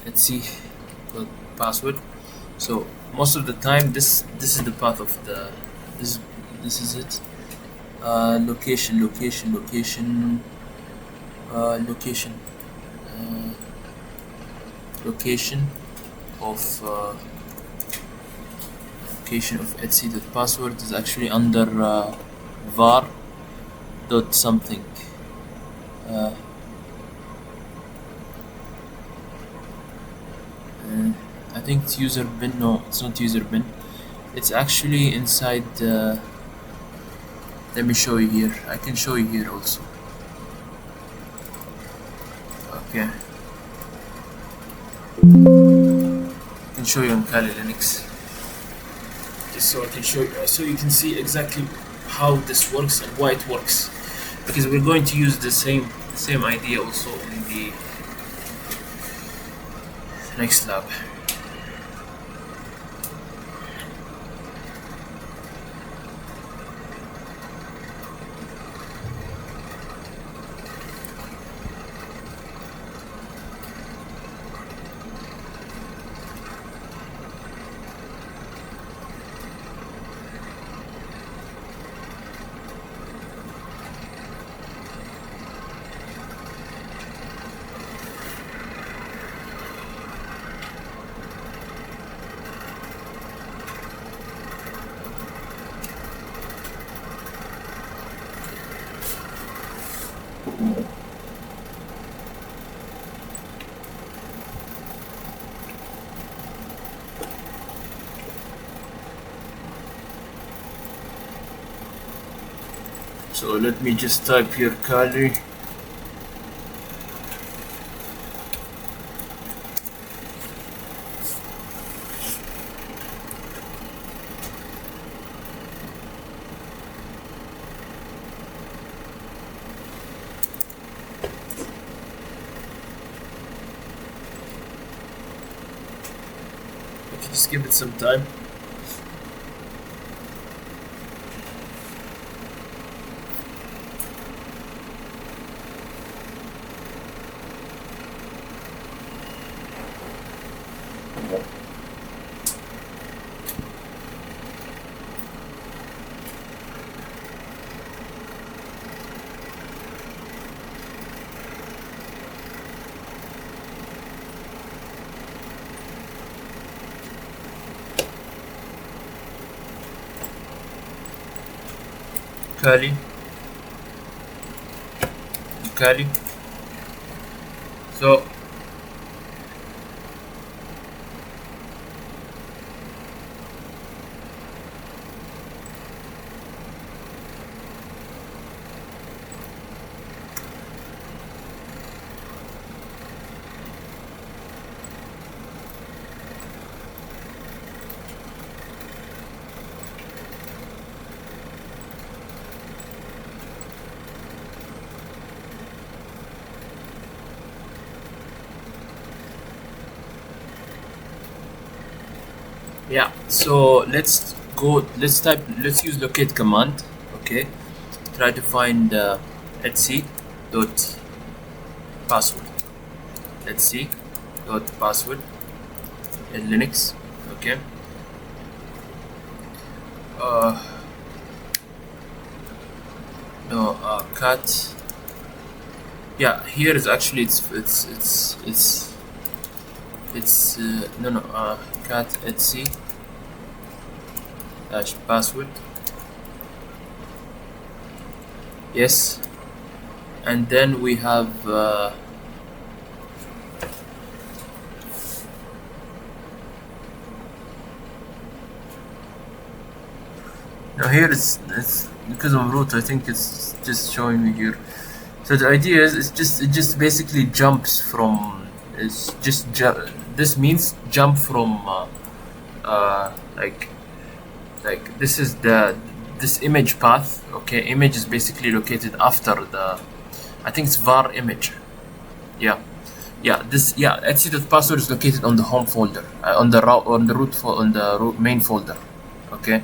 etc.password. So most of the time this is the path of the this is it. Location location location location location of location of etc.password is actually under var dot something. I think it's user bin. No, it's not user bin. It's actually inside. Let me show you here. I can show you here also. Okay. I can show you on Kali Linux. Just so I can show you, so you can see exactly how this works and why it works. Because we're going to use the same idea also in the next lab. So let me just type here Kali. Just give it some time. Kali. So Yeah, so let's use locate command. Okay, try to find etc dot password. Etc dot password in Linux. Okay. uh no cat. Yeah, here is actually it's no no cat etc dash password. Yes, and then we have now here it's because of root. I think it's just showing me here. So the idea is it just basically jumps from this means jump from like this is this image path. Okay, image is basically located after the, I think it's var image. Yeah, etc password is located on the home folder, on the root main folder. Okay,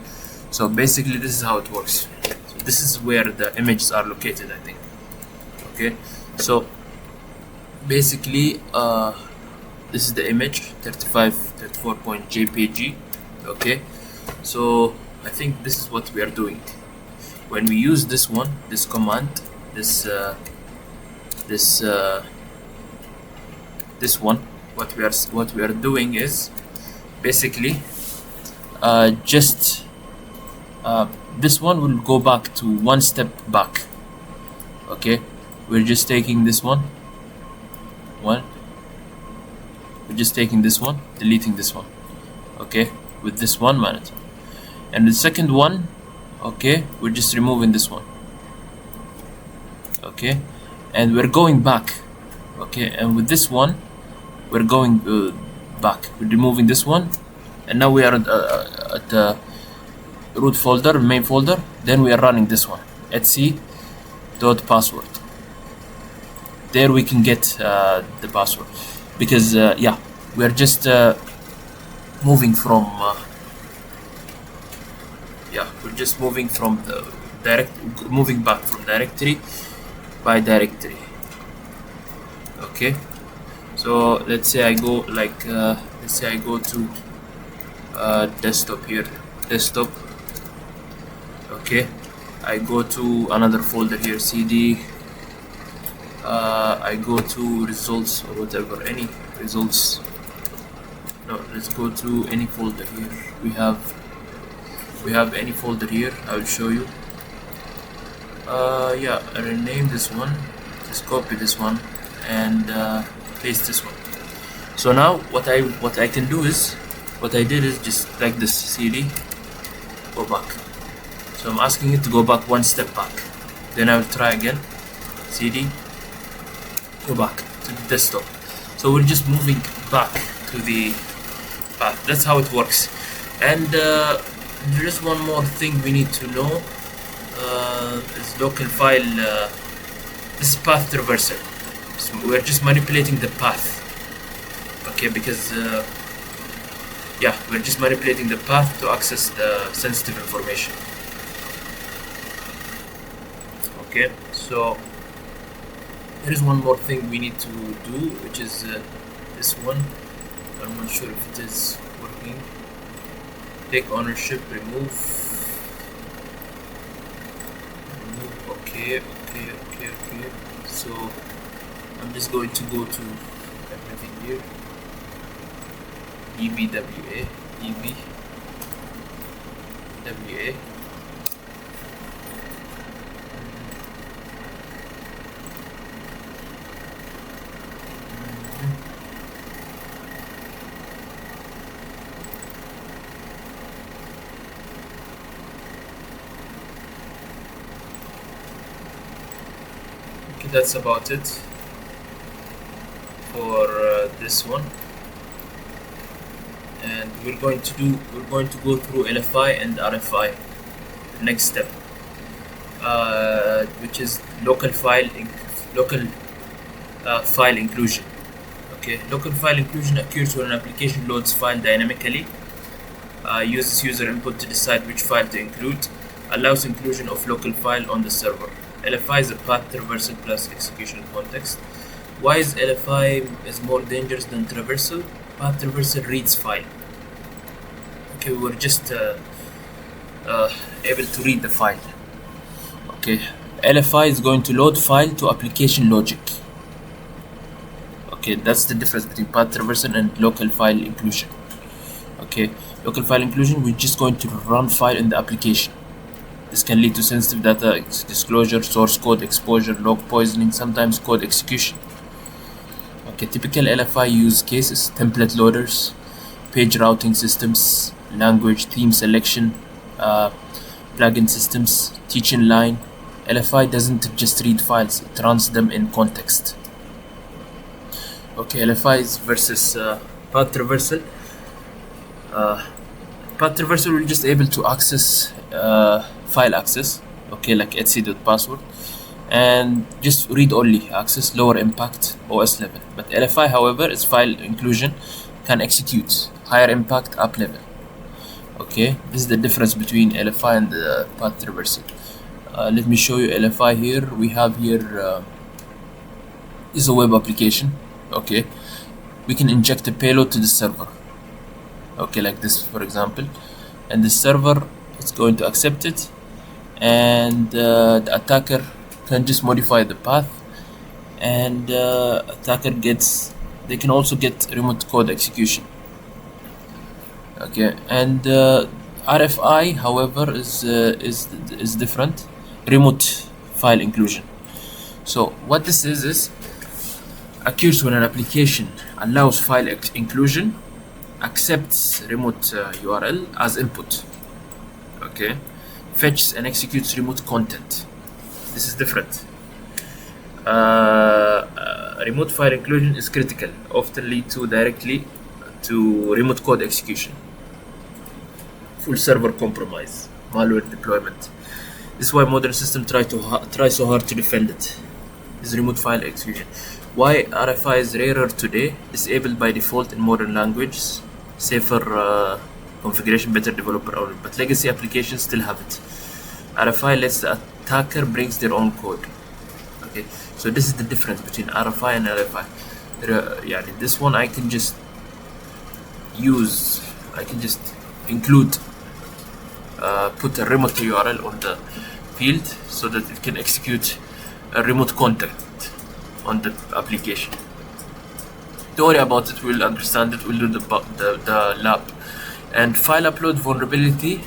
so basically this is how it works. So this is where the images are located, I think. Okay, so basically this is the image 34.jpg. okay, so I think this is what we are doing when we use this command, this one. What we are doing is basically just this one will go back to one step back. Okay, we're just taking this one, we're just taking this one, deleting this one. Okay, with this one manager, and the second one, okay, we're just removing this one. Okay, and we're going back. Okay, and with this one we're going back, we're removing this one, and now we are at the root folder, main folder. Then we are running this one, etc dot password. There we can get the password, because yeah, we are just moving from we're just moving from the moving back from directory by directory. Okay, so let's say I go like let's say I go to desktop here, desktop. Okay, I go to another folder here, cd. I go to results or whatever, any results. No, let's go to any folder here. We have any folder here. I will show you. Yeah, I rename this one, just copy this one and paste this one. So now what I can do is, what I did is just like this, cd, go back. So I'm asking it to go back one step back. Then I will try again, cd, go back to the desktop. So we're just moving back to the path. That's how it works. And there is one more thing we need to know. Is local file. This is path traversal. So we're just manipulating the path. Okay, because yeah, we're just manipulating the path to access the sensitive information. Okay, so there is one more thing we need to do, which is this one. I'm not sure if it is working. Take ownership, remove. Okay. So I'm just going to go to everything here. EBWA. Okay, that's about it for this one. And we're going to go through LFI and RFI. The next step, which is local file inclusion. Okay, local file inclusion occurs when an application loads file dynamically uses user input to decide which file to include, allows inclusion of local file on the server. LFI is a path traversal plus execution context. Why is LFI is more dangerous than traversal? Path traversal reads file. Okay, we're just able to read the file. Okay, LFI is going to load file to application logic. Okay, that's the difference between path traversal and local file inclusion. Okay, local file inclusion, we're just going to run file in the application. This can lead to sensitive data disclosure, source code exposure, log poisoning, sometimes code execution. Okay, typical LFI use cases: template loaders, page routing systems, language theme selection, plugin systems, teaching line. LFI doesn't just read files, it runs them in context. Okay, LFIs versus path traversal. Path traversal will just able to access file access, okay, like etc.password, and just read only access, lower impact, OS level. But LFI, however, is file inclusion, can execute, higher impact, up level. Okay, this is the difference between LFI and the path traversal. Let me show you LFI here. We have here is a web application. Okay, we can inject a payload to the server. Okay, like this, for example, and the server is going to accept it, and the attacker can just modify the path, and attacker gets, they can also get remote code execution. Okay, and RFI, however, is different, remote file inclusion. So what this is occurs when an application allows file inclusion, accepts remote URL as input. Okay, fetches and executes remote content. This is different. Remote file inclusion is critical, often lead to directly to remote code execution, full server compromise, malware deployment. This is why modern systems try so hard to defend it. This is remote file execution. Why RFI is rarer today? Disabled by default in modern languages, safer configuration, better developer owner, but legacy applications still have it. RFI lets the attacker brings their own code. Okay, so this is the difference between RFI and LFI. Yeah, this one I can just include, put a remote URL on the field so that it can execute a remote contact on the application. Don't worry about it, we'll understand it, we'll do the lab. And file upload vulnerability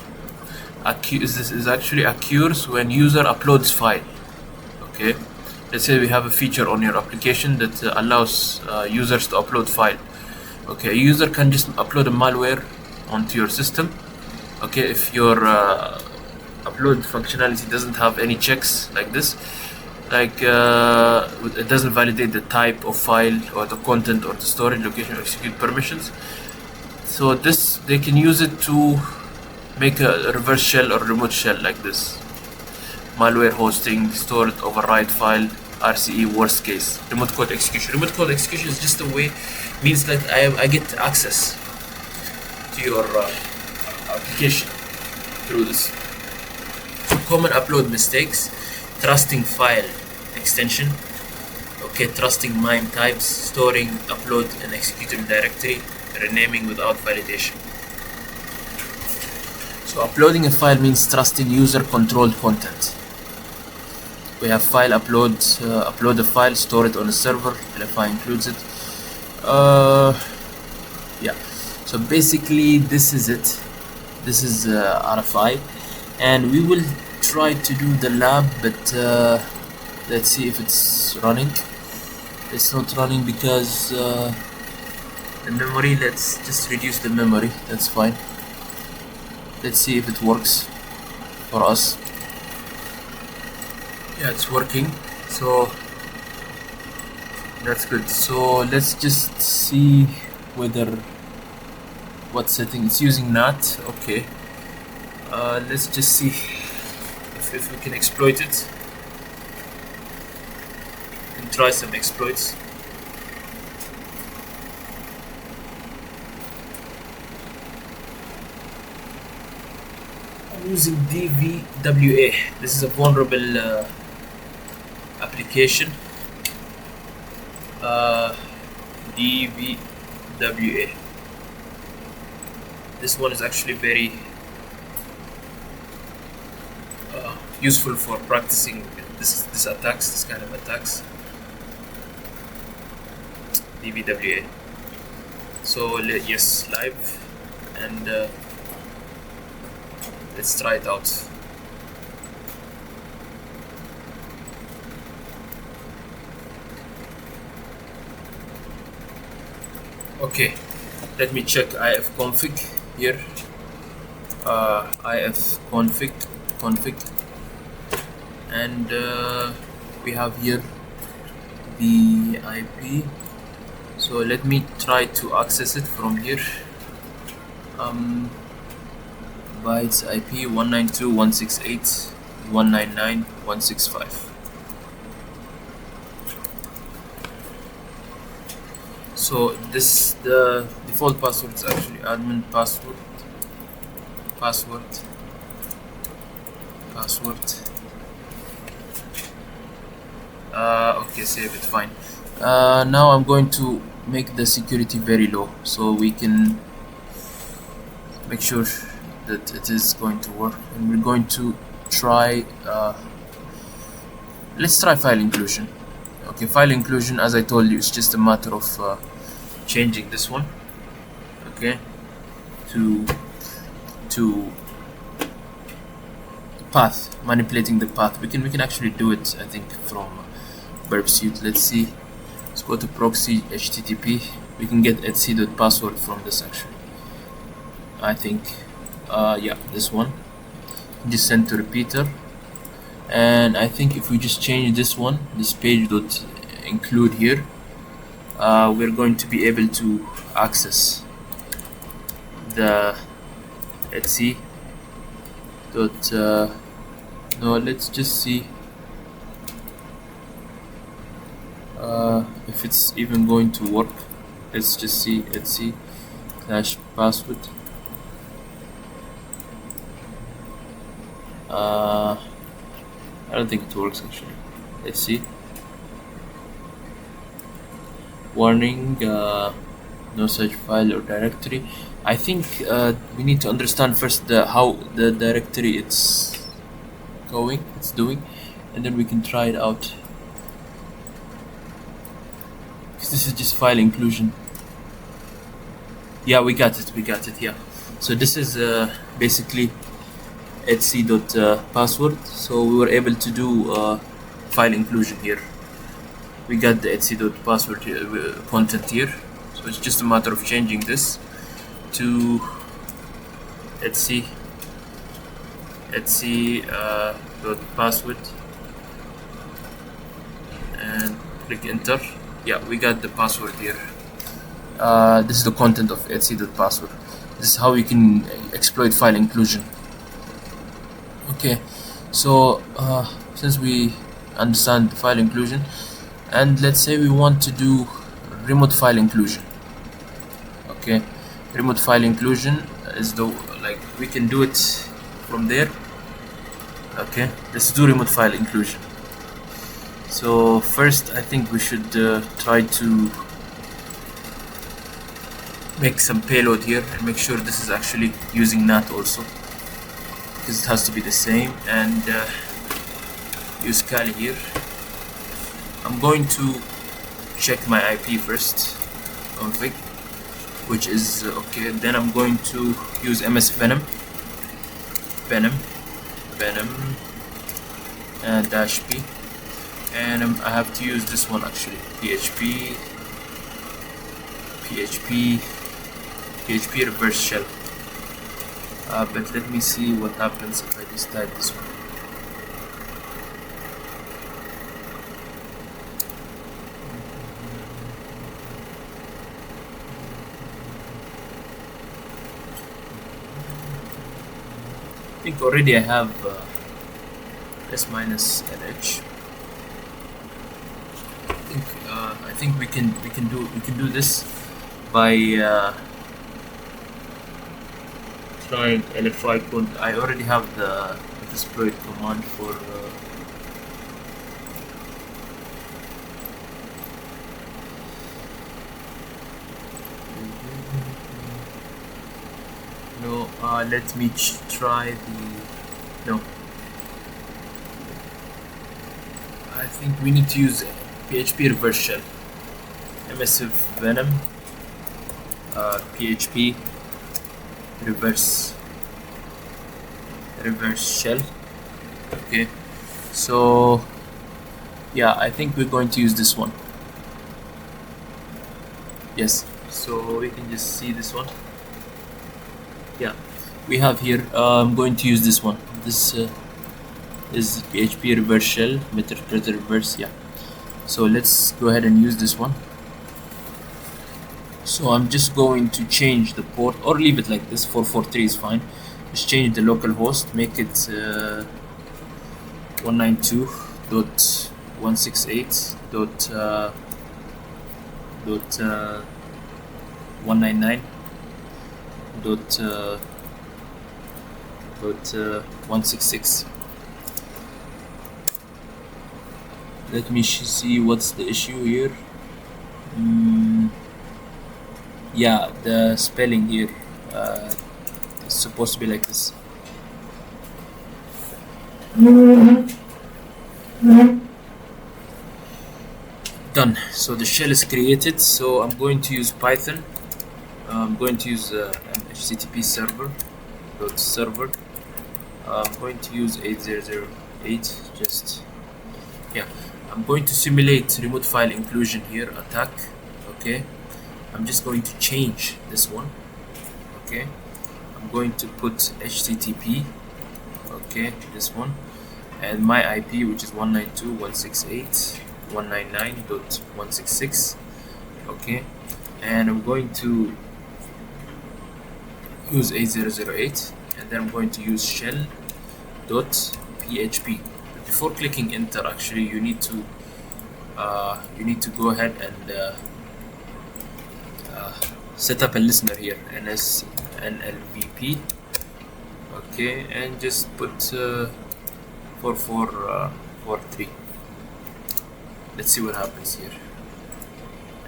is actually occurs when user uploads file. Okay, let's say we have a feature on your application that allows users to upload file. Okay, a user can just upload a malware onto your system. Okay, if your upload functionality doesn't have any checks like this, like it doesn't validate the type of file or the content or the storage location or execute permissions, so this they can use it to make a reverse shell or remote shell like this: malware hosting, stored override file, RCE, worst case, remote code execution. Remote code execution is just a way, means that I get access to your application through this. Common upload mistakes: trusting file extension, okay, trusting MIME types, storing upload and executable directory, renaming without validation. So uploading a file means trusting user controlled content. We have file upload, upload a file, store it on a server, LFI includes it. Yeah, so basically this is it. This is RFI, and we will try to do the lab, but let's see if it's running. It's not running because the memory, let's just reduce the memory, that's fine. Let's see if it works for us. Yeah, it's working, so that's good. So let's just see whether what setting it's using. NAT. Okay, let's just see if we can exploit it and try some exploits. using DVWA. This is a vulnerable application. DVWA. This one is actually very useful for practicing this attacks, this kind of attacks. DVWA. So yes, live, and let's try it out. Okay, let me check ifconfig here. Ifconfig and we have here the IP. So let me try to access it from here. Bytes IP 192.168.199.165. So this, the default password is actually admin password. Okay, save it, fine. Now I'm going to make the security very low so we can make sure that it is going to work, and we're going to try let's try file inclusion. Okay, file inclusion, as I told you, it's just a matter of changing this one, okay, to path, manipulating the path. We can actually do it, I think, from burp suite. Let's see. Let's go to proxy HTTP. We can get etc.password from this actually. I think, yeah, this one. Just send to repeater, and I think if we just change this one, this page.include here, we're going to be able to access the etc. No, let's just see if it's even going to work. Let's just see etc/password. I don't think it works actually. Let's see. Warning, no such file or directory. I think we need to understand first how the directory it's doing, and then we can try it out. Because this is just file inclusion. Yeah, we got it. Yeah. So this is basically etc.password. So we were able to do file inclusion here. We got the etc.password content here. So it's just a matter of changing this to etc.password and click enter. Yeah, we got the password here. This is the content of etc.password. This is how you can exploit file inclusion. Okay, so since we understand file inclusion, and let's say we want to do remote file inclusion. Okay, remote file inclusion is we can do it from there. Okay, let's do remote file inclusion. So first, I think we should try to make some payload here and make sure this is actually using NAT also, because it has to be the same, and use Kali here. I'm going to check my IP first, config, which is okay. Then I'm going to use MS Venom and -p, and I have to use this one actually, PHP reverse shell. But let me see what happens if I just type this one. I think already I have s-lh. I think we can do this by trying LFI code. I already have the exploit command for no, let me try the no. I think we need to use PHP reverse shell. MSF Venom, PHP reverse shell. Okay, so yeah, I think we're going to use this one. Yes, so we can just see this one. Yeah, we have here. I'm going to use this one. This is PHP reverse shell, interpreter reverse. Yeah, so let's go ahead and use this one. So I'm just going to change the port, or leave it like this. 443 is fine. Just change the local host, make it 192.168.199.166. Let me see what's the issue here. Yeah, the spelling here is supposed to be like this. Done. So the shell is created. So I'm going to use Python. I'm going to use an HTTP server. Server. I'm going to use 8008. Just yeah. I'm going to simulate remote file inclusion here attack. Okay. I'm just going to change this one. Okay, I'm going to put HTTP. Okay, this one, and my IP, which is 192.168.199.166. Okay, and I'm going to use 8008, and then I'm going to use shell.php. Before clicking enter, actually, you need to go ahead and set up a listener here, NLVP. Okay, and just put 4443. Let's see what happens here,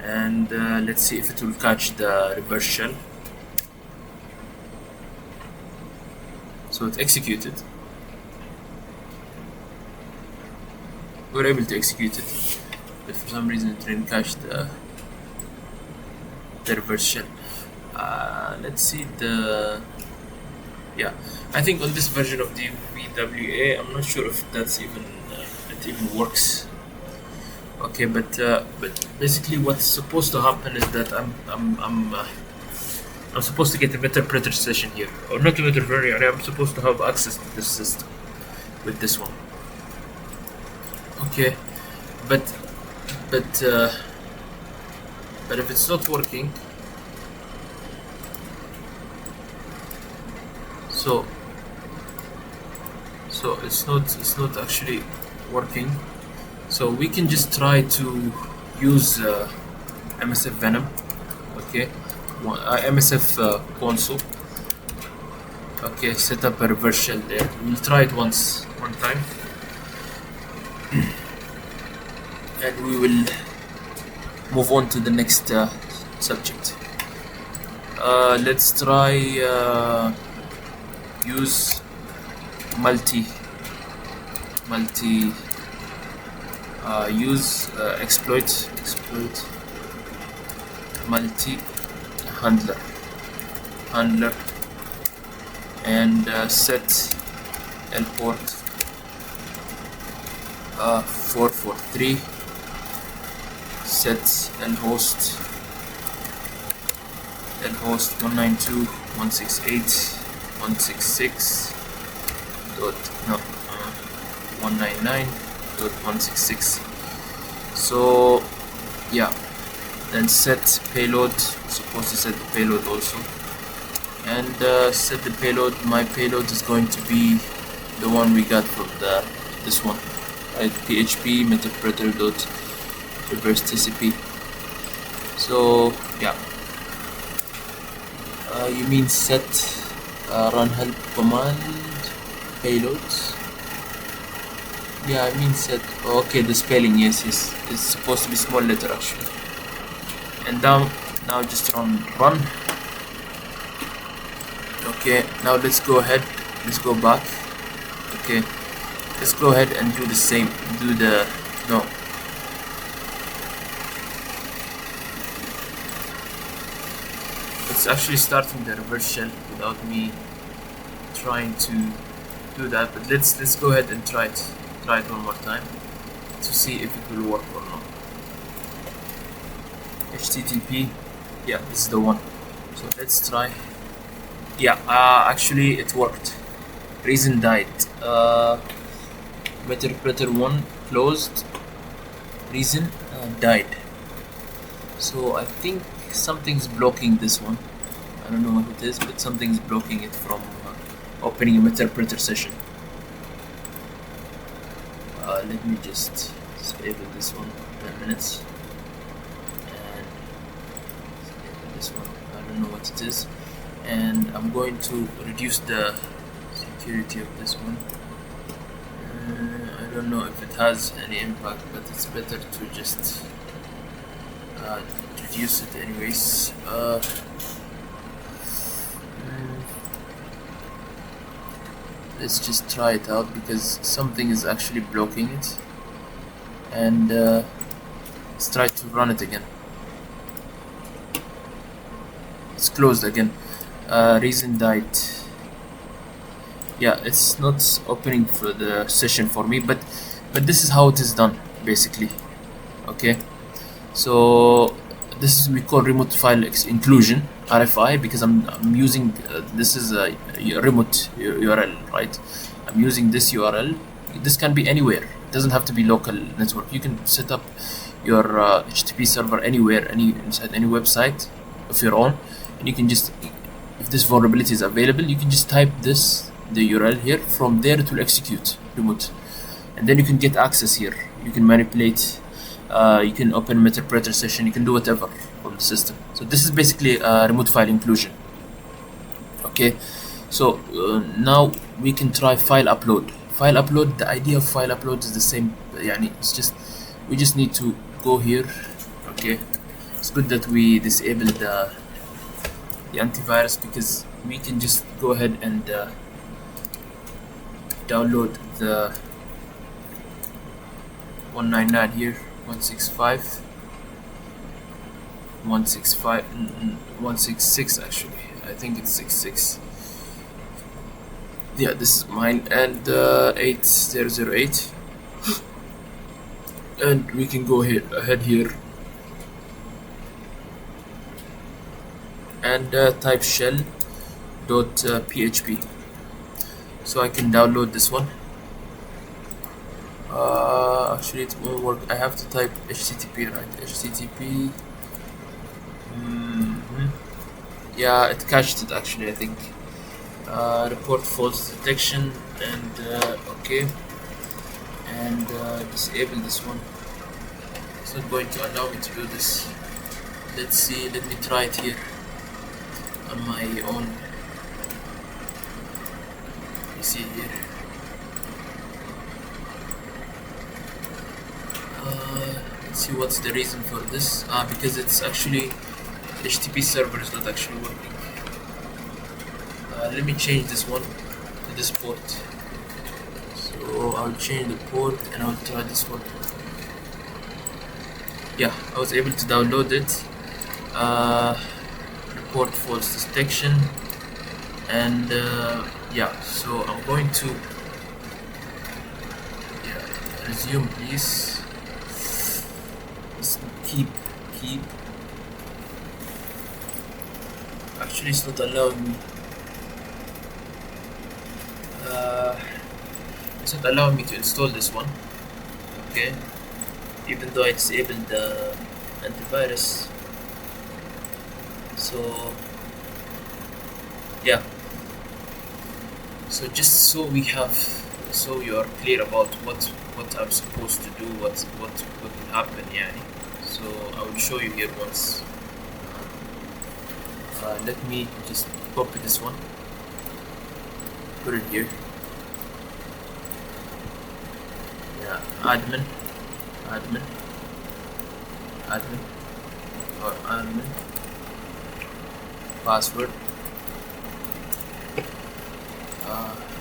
and let's see if it will catch the reverse shell. So it executed. We're able to execute it, but for some reason it didn't catch the reverse shell. Let's see the I think on this version of the VWA, I'm not sure if that's even it even works. Okay, but basically what's supposed to happen is that I'm supposed to get a interpreter session here, or not a interpreter. I'm supposed to have access to this system with this one. Okay, but if it's not working, so it's not actually working. So we can just try to use MSF Venom. Okay, MSF console. Okay, set up a reverse shell there. We'll try it one time, and we will move on to the next subject. Let's try use use exploit multi handler and set L port 443, set L host 192.168.166 199.166. So yeah, then set payload. Supposed to set the payload also, and set the payload. My payload is going to be the one we got from this one, right? PHP interpreter dot reverse TCP. So yeah, you mean set run help command payloads. Yeah, I mean set. Okay, the spelling, yes, it's supposed to be small letter actually. And now just run. Okay, now let's go ahead. Let's go back. Okay, let's go ahead and do the same. Do the no. It's actually starting the reverse shell without me trying to do that. But let's go ahead and try it. Try it one more time to see if it will work or not. HTTP. Yeah, this is the one. So let's try. Yeah, actually it worked. Reason died. Interpreter 1 closed. Reason died. So I think something's blocking this one. I don't know what it is, but something's blocking it from opening a interpreter session. Let me just disable this one 10 minutes and disable this one. I don't know what it is, and I'm going to reduce the security of this one. I don't know if it has any impact, but it's better to just reduce it anyways. Let's just try it out because something is actually blocking it, and let's try to run it again. It's closed again. Reason died. Yeah, it's not opening for the session for me, but this is how it is done basically. Okay, so this is we call remote file inclusion, RFI, because I'm using this is a remote URL, right? I'm using this URL. This can be anywhere. It doesn't have to be local network. You can set up your HTTP server anywhere, inside any website of your own, and you can just, if this vulnerability is available, you can just type the URL here. From there it will execute remote, and then you can get access here. You can manipulate. You can open an interpreter session. You can do whatever from the system. So this is basically remote file inclusion. Okay, so now we can try file upload. File upload. The idea of file upload is the same. It's just we just need to go here. Okay, it's good that we disabled the antivirus because we can just go ahead and download the 199 here. 166 actually. I think it's 66. Yeah, this is mine, and 8008. And we can go ahead here and type shell.php. So I can download this one. Actually it won't work. I have to type HTTP, right? HTTP. Yeah, it cached it actually, I think. Report false detection, and okay, and disable this one. It's not going to allow me to do this. Let's see. Let me try it here on my own PC here. Let's see what's the reason for this. Because it's actually HTTP server is not actually working. Let me change this one to this port. So I'll change the port and I'll try this one. Yeah, I was able to download it. Report false detection, and yeah. So I'm going to resume, please. Keep. Actually, it's not allowing me. It's not allowing me to install this one. Okay, even though I disabled the antivirus. So yeah. So just so you are clear about what I'm supposed to do, what will happen, So I will show you here once. Let me just copy this one put it here. Yeah, admin, admin, admin, or admin, password,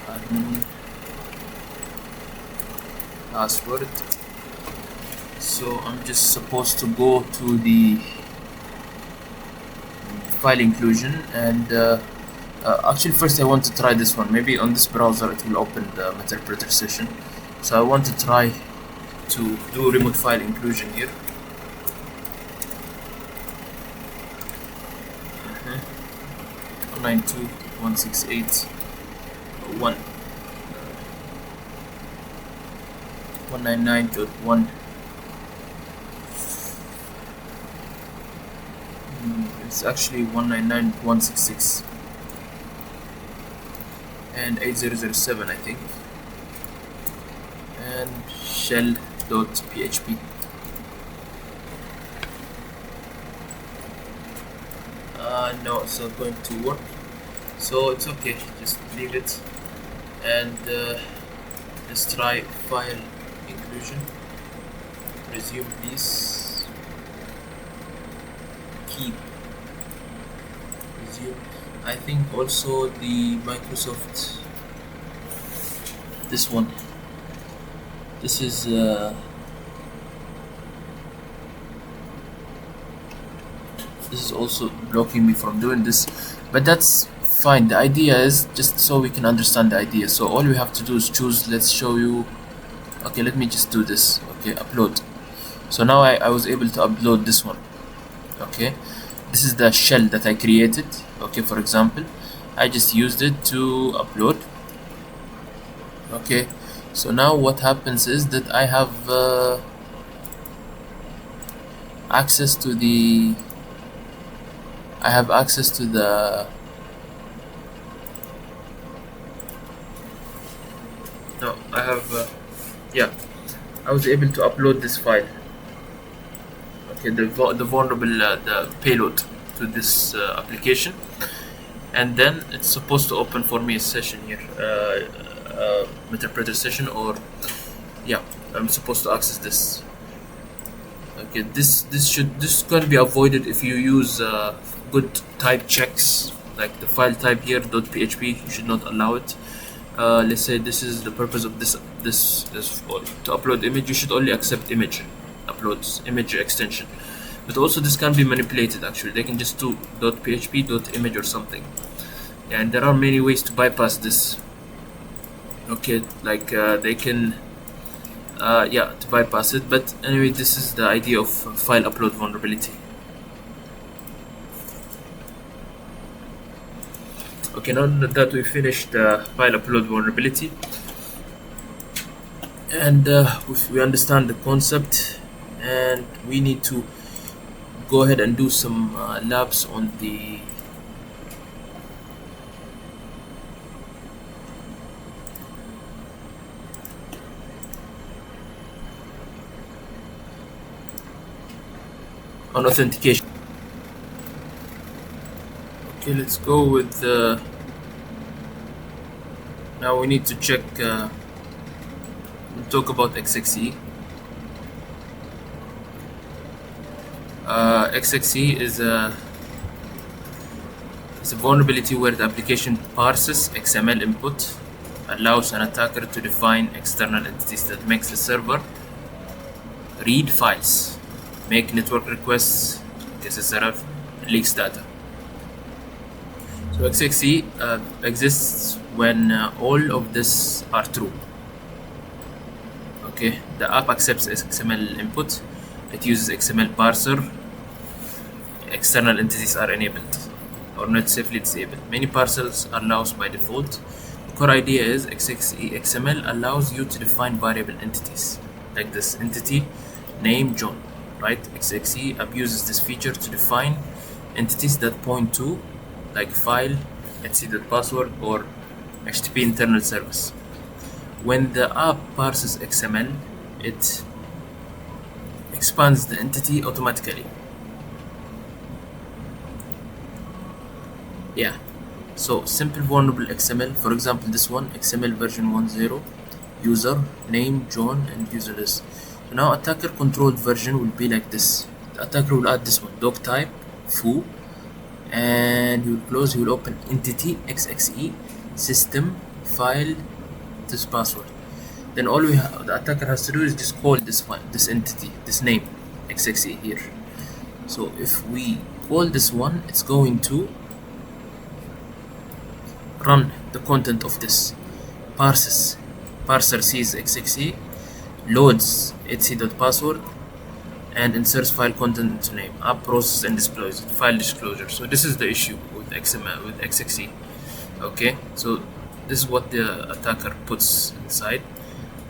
admin, password. So I'm just supposed to go to the file inclusion, and actually first I want to try this one. Maybe on this browser it will open the interpreter session, so I want to try to do remote file inclusion here. 192.168.199.1. It's actually 199.166 and 8007, I think, and shell.php. No, it's not going to work, so it's okay, just leave it, and let's try file inclusion. Resume, please. Keep. Resume. I think also the Microsoft, this one, this is also blocking me from doing this, but that's fine. The idea is just so we can understand the idea. So all we have to do is choose, let's show you. Okay, let me just do this. Okay, upload. So now I was able to upload this one. Okay, this is the shell that I created. Okay, for example, I just used it to upload. Okay, so now what happens is that I have access to the no, I have yeah, I was able to upload this file. Okay, the vulnerable the payload to this application, and then it's supposed to open for me a session here, interpreter session, or yeah, I'm supposed to access this. Okay, this can be avoided if you use good type checks, like the file type here .php. You should not allow it. Let's say this is the purpose of this to upload image. You should only accept image uploads, image extension. But also this can be manipulated. Actually, they can just do .php .image or something, and there are many ways to bypass this. Okay, like they can yeah, to bypass it. But anyway, this is the idea of file upload vulnerability. Okay, now that we finished the file upload vulnerability, and we understand the concept, and we need to go ahead and do some labs on the on authentication. Okay, let's go with now we need to check talk about XXE. XXE is a vulnerability where the application parses XML input, allows an attacker to define external entities that makes the server read files, make network requests, SSRF, and leaks data. So XXE exists when all of this are true. Okay, the app accepts XML input, it uses XML parser, external entities are enabled or not safely disabled. Many parsers are allowed by default. The core idea is XXE XML allows you to define variable entities, like this entity name John, right? XXE abuses this feature to define entities that point to, like file, etc.password, or HTTP internal service. When the app parses XML, it expands the entity automatically. Yeah, So simple vulnerable XML, for example this one, XML version 10, user name John and user list. So now attacker controlled version will be like this. The attacker will add this one, doc type foo, and he will close, he will open entity XXE system file this password. Then all the attacker has to do is just call this file, this entity, this name XXE here. So if we call this one, it's going to run the content of this, parser sees XXE, loads etc.password, and inserts file content into name, app process, and displays it, file disclosure. So this is the issue with XML, with XXE. Okay, so this is what the attacker puts inside,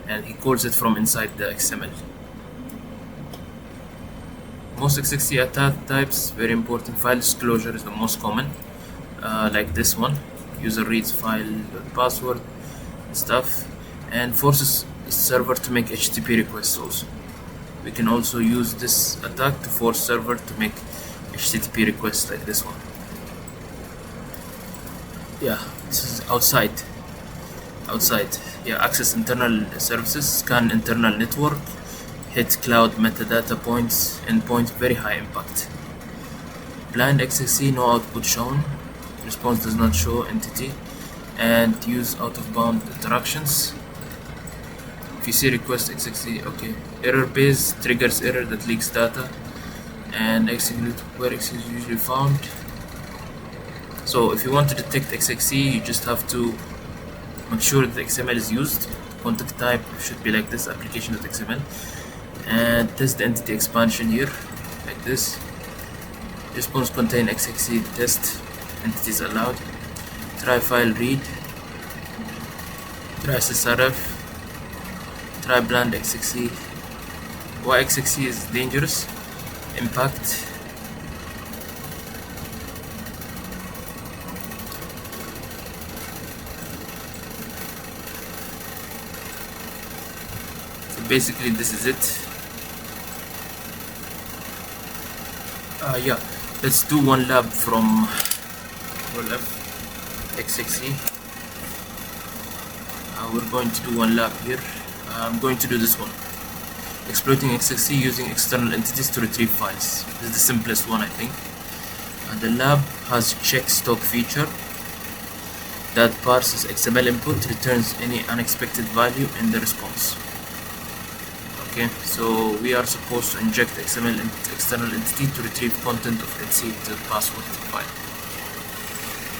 and he calls it from inside the XML. Most XXE attack types, very important. File disclosure is the most common, like this one. User reads file password stuff, and forces the server to make HTTP requests also. We can also use this attack to force server to make HTTP requests like this one. Yeah, this is outside. Yeah, access internal services, scan internal network, hit cloud metadata points, endpoint, very high impact. Blind XXE, no output shown, response does not show entity, and use out of bound interactions. If you see request XXE, okay, error base triggers error that leaks data, and execute where XXE is usually found. So if you want to detect XXE, you just have to make sure that the XML is used. Contact type should be like this, application.xml, and test the entity expansion here, like this. Response contain XXE test, entities allowed. Try file read, try SSRF, try blind XXE. Why XXE is dangerous? Impact. So basically this is it. Yeah, let's do one lab from XXE. We're going to do one lab here. I'm going to do this one, exploiting XXE using external entities to retrieve files. This is the simplest one, I think. The lab has check stock feature that parses XML input, returns any unexpected value in the response. Okay, so we are supposed to inject XML external entity to retrieve content of the password file.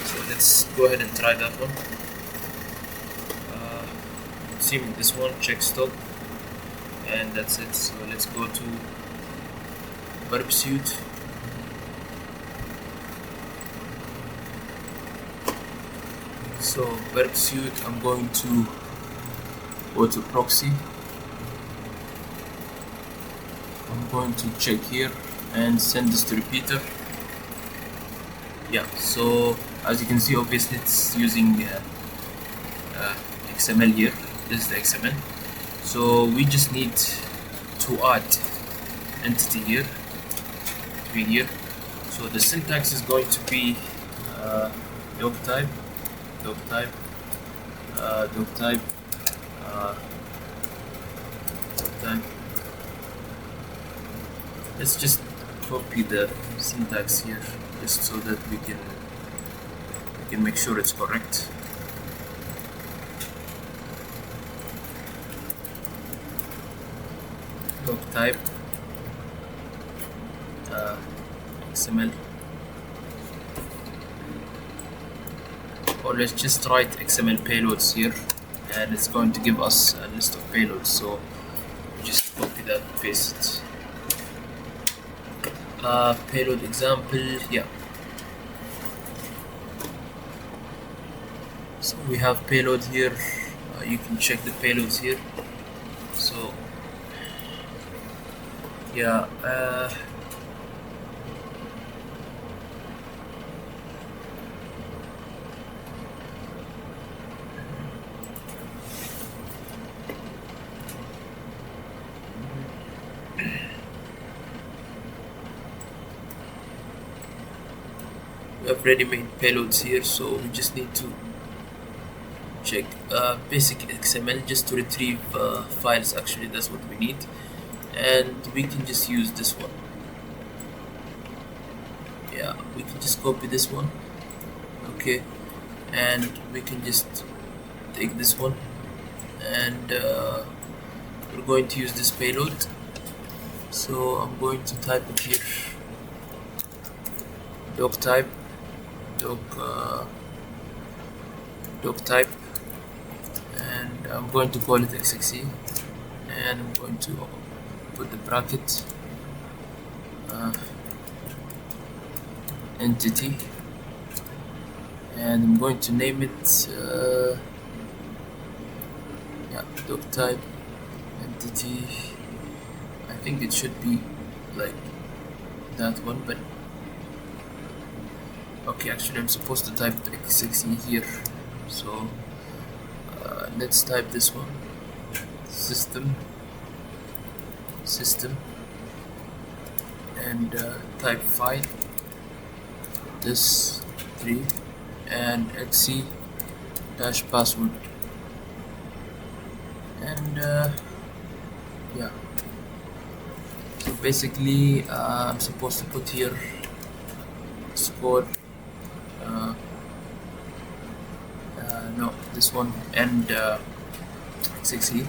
So let's go ahead and try that one. Same this one, check stock, and that's it. So let's go to verb suite. So verb suite, I'm going to go to proxy. I'm going to check here and send this to repeater. Yeah, so as you can see, obviously it's using XML here. This is the XML. So we just need to add entity here, between here. So the syntax is going to be doc type, Let's just copy the syntax here, just so that we can make sure it's correct. Doc type XML, or let's just write XML payloads here, and it's going to give us a list of payloads. So just copy that, paste it. Payload example, yeah. So we have payload here. You can check the payloads here. So yeah, We have ready-made payloads here, so we just need to check basic XML just to retrieve files. Actually, that's what we need, and we can just use this one. Yeah, we can just copy this one, okay, and we can just take this one, and we're going to use this payload. So I'm going to type it here, doc type, doc type, and I'm going to call it XXE, and I'm going to put the bracket entity, and I'm going to name it yeah, doc type entity. I think it should be like that one, but okay, actually I'm supposed to type XXE here, so let's type this one, system, and type file, this 3, and XE dash password, and yeah. So basically I'm supposed to put here score, no, this one, and XXE.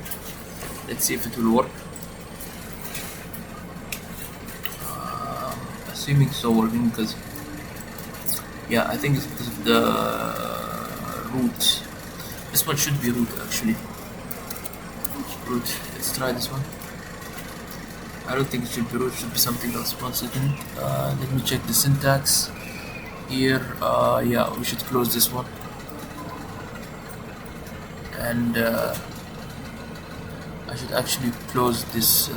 Let's see if it will work. Assuming so working, because yeah, I think it's because of the root. This one should be root actually. Root. Let's try this one. I don't think it should be root, it should be something else. 1 second. Let me check the syntax here. Yeah, we should close this one, and I should actually close this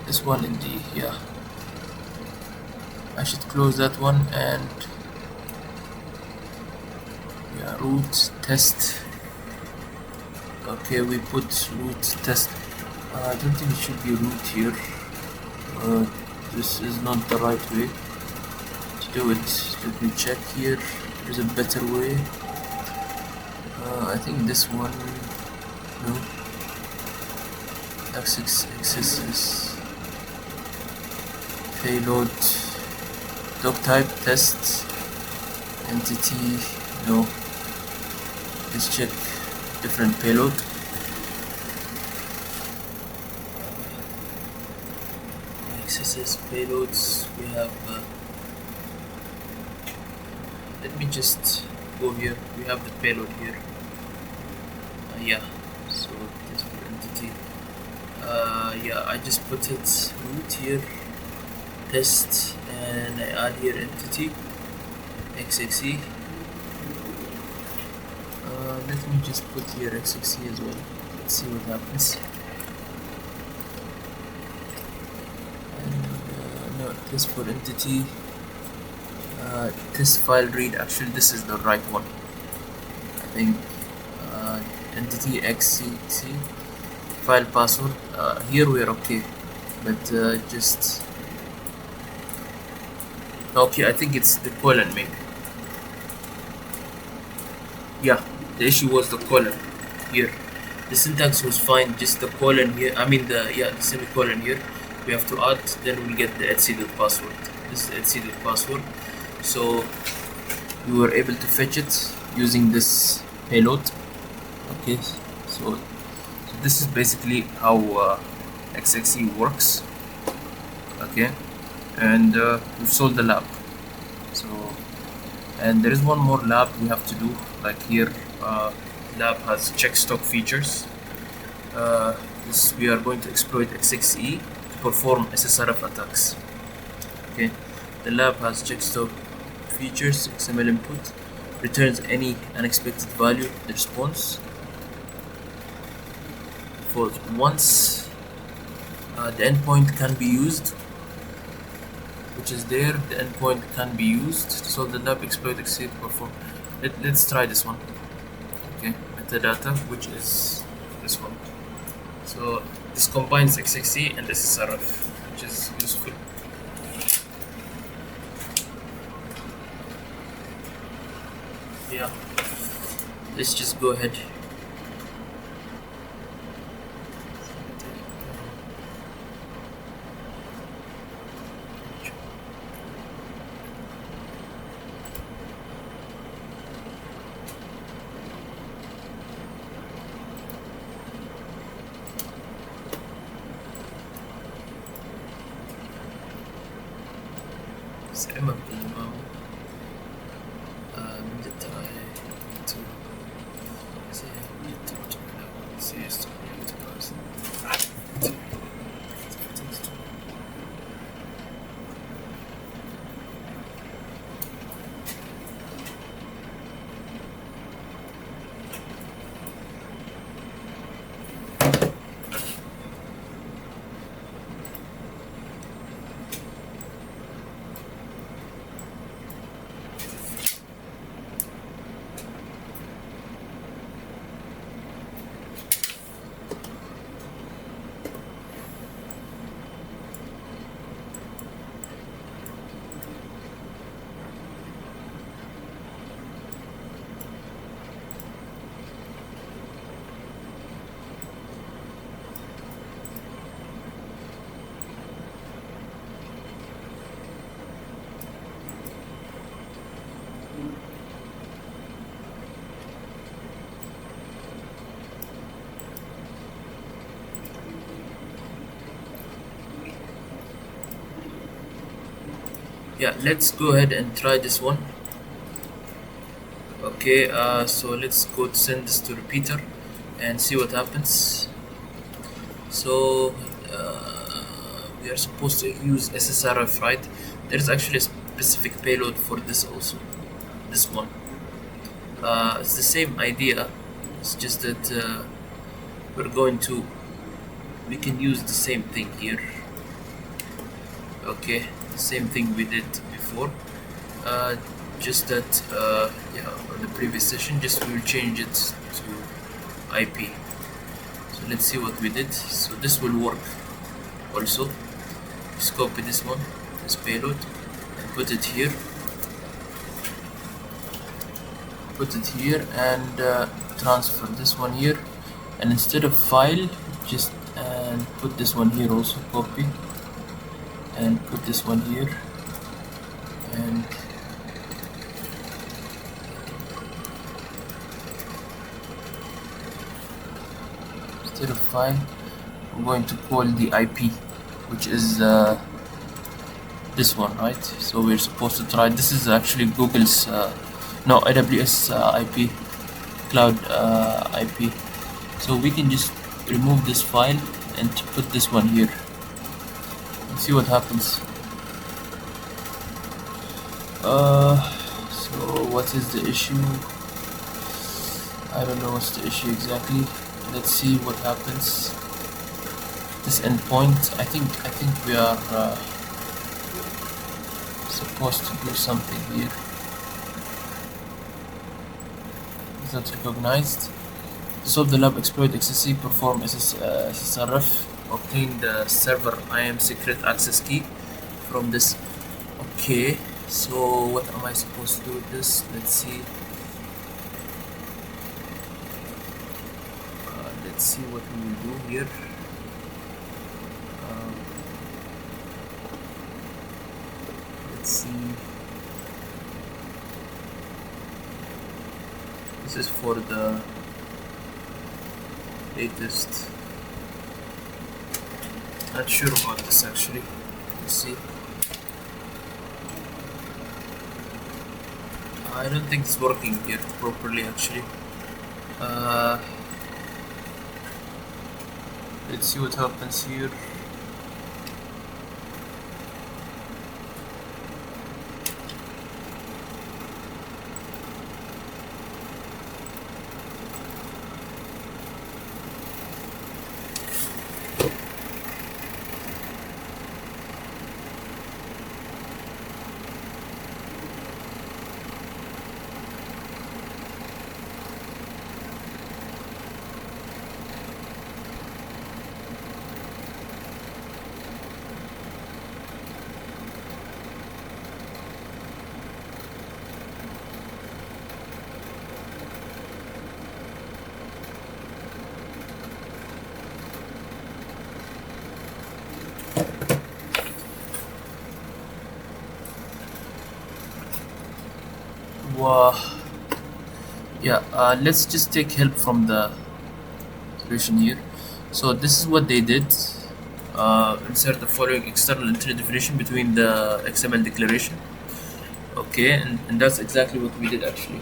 this one in the, yeah, I should close that one, and yeah, root test. Okay, we put root test. I don't think it should be root here. This is not the right way to do it. Let me check here. There's a better way. I think this one. No. XXE payload doc type test entity. No. Let's check different payload. XSS payloads, we have let me just go here. We have the payload here. Yeah, so this entity, yeah, I just put it root here, test, and I add here entity XXE. Let me just put here XXE as well. Let's see what happens. And no, test for entity, test file read. Actually, this is the right one, I think. Entity XXE file password. Here we are okay, but just okay. I think it's the colon maybe. Yeah, the issue was the colon here. The syntax was fine, just the colon here. I mean the semicolon here. We have to add. Then we'll get the etc.password. This is etc.password. So we were able to fetch it using this payload. Okay, so this is basically how XXE works. Okay, and we've solved the lab. So, and there is one more lab we have to do. Like here, lab has check stock features. This we are going to exploit XXE to perform SSRF attacks. Okay, the lab has check stock features. XML input returns any unexpected value in response. For once the endpoint can be used, which is there, the endpoint can be used to solve the lab exploit XXE perform. Let's try this one. Okay, metadata, which is this one. So this combines XXE and SSRF, which is useful. Yeah, let's just go ahead. سلامة بالماء من التراي to yeah, let's go ahead and try this one. Okay, so let's go to send this to repeater and see what happens. So we are supposed to use SSRF, right? There's actually a specific payload for this also. This one. It's the same idea. It's just that we can use the same thing here. Okay, same thing we did before. Just that yeah, on the previous session, just we will change it to IP. So let's see what we did. So this will work also. Just copy this one, this payload, and put it here. Put it here and transfer this one here. And instead of file, just put this one here also. Copy and put this one here. And instead of file, I'm going to call the IP, which is this one, right? So we're supposed to try. This is actually Google's no, AWS IP, cloud IP. So we can just remove this file and put this one here and see what happens. So what is the issue? I don't know what's the issue exactly. Let's see what happens. This endpoint, I think we are supposed to do something here. Is that recognized? To solve the lab exploit XXE, perform SSRF, obtain the server IAM secret access key from this. Okay, so what am I supposed to do with this? Let's see. Let's see what we will do here. Let's see. This is for the latest. Not sure about this actually. Let's see. I don't think it's working here properly actually. Let's see what happens here. Wow. Yeah, let's just take help from the solution here. So this is what they did. Insert the following external entity definition between the XML declaration. Okay, and that's exactly what we did actually.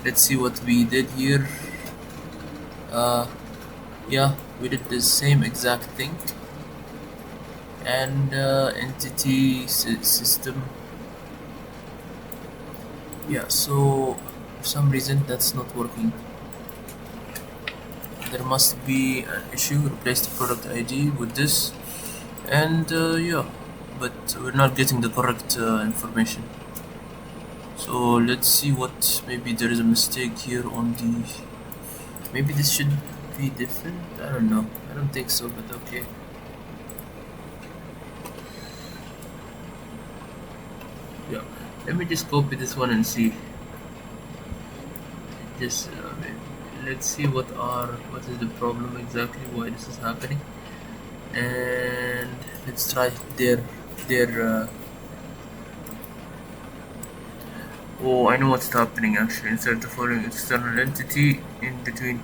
Let's see what we did here. Yeah, we did the same exact thing. And entity system. Yeah, so for some reason that's not working. There must be an issue. Replace the product ID with this, and yeah, but we're not getting the correct information. So let's see what, maybe there is a mistake here on the, maybe this should be different. I don't know, I don't think so, but okay. Yeah, let me just copy this one and see. Just let's see what is the problem exactly, why this is happening, and let's try their oh, I know what's happening actually. Insert the following external entity in between.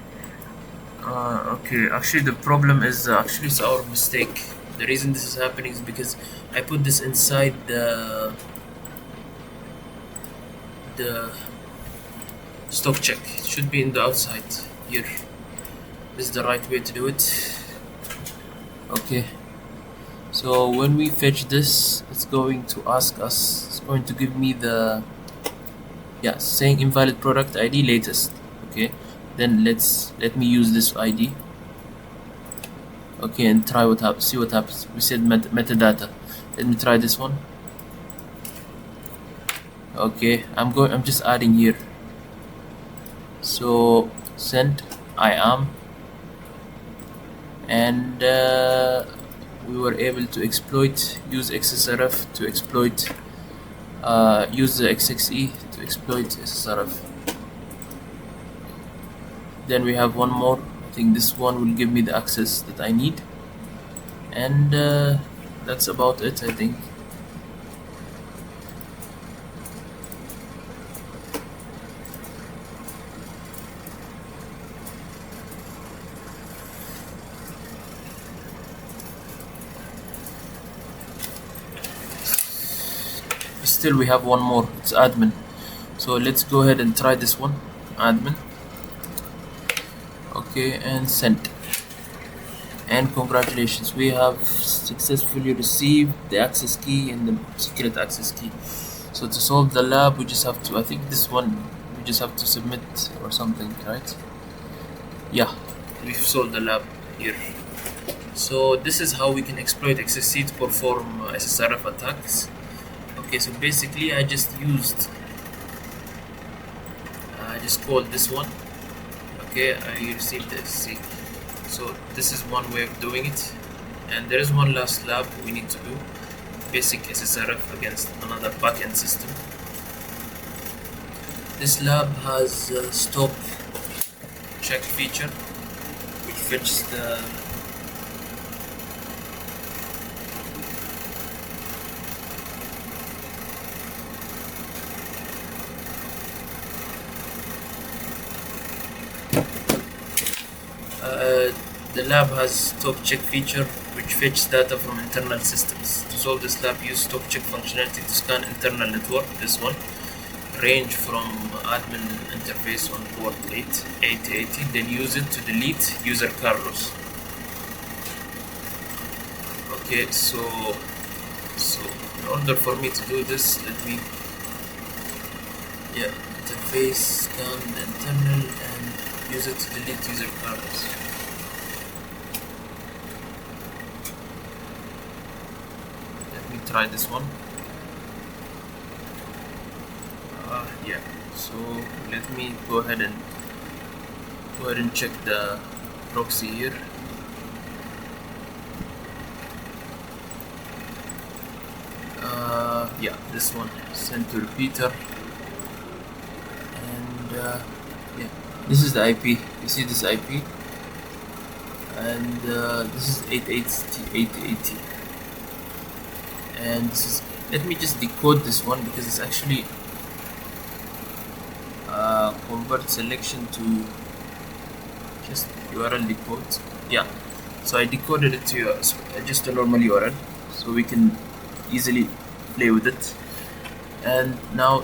Okay, actually the problem is actually it's our mistake. The reason this is happening is because I put this inside the stock check. It should be in the outside here. This is the right way to do it. Okay, so when we fetch this, it's going to ask us, it's going to give me the, yeah, saying invalid product ID latest. Okay, then let me use this ID. Okay, and try what happens, see what happens. We said metadata. Let me try this one. Okay, I'm just adding here. So send I am, and we were able to use XSRF to exploit, use the XXE to exploit SSRF. Then we have one more. I think this one will give me the access that I need, and that's about it, I think. Still we have one more, it's admin. So let's go ahead and try this one, admin. Okay, and send, and congratulations, we have successfully received the access key and the secret access key. So to solve the lab, we just have to, I think this one, we just have to submit or something, right? Yeah, we've solved the lab here. So this is how we can exploit XXE to perform SSRF attacks. Okay, so basically I just called this one. Okay, I received the SSC. So this is one way of doing it, and there is one last lab we need to do, basic SSRF against another backend system. This lab has a stop check feature which fetches the lab has stop check feature which fetches data from internal systems. To solve this lab, use stop check functionality to scan internal network, this one, range from admin interface on port 880, then use it to delete user Carlos. Okay, so in order for me to do this, let me, yeah, interface scan the internal and use it to delete user Carlos. Try this one. Yeah, so let me go ahead and check the proxy here. Yeah, this one, send to repeater, and yeah, this is the IP. You see this IP, and this is 880. And this is, let me just decode this one because it's actually convert selection to just URL decode. Yeah, so I decoded it to just a normal URL, so we can easily play with it. And now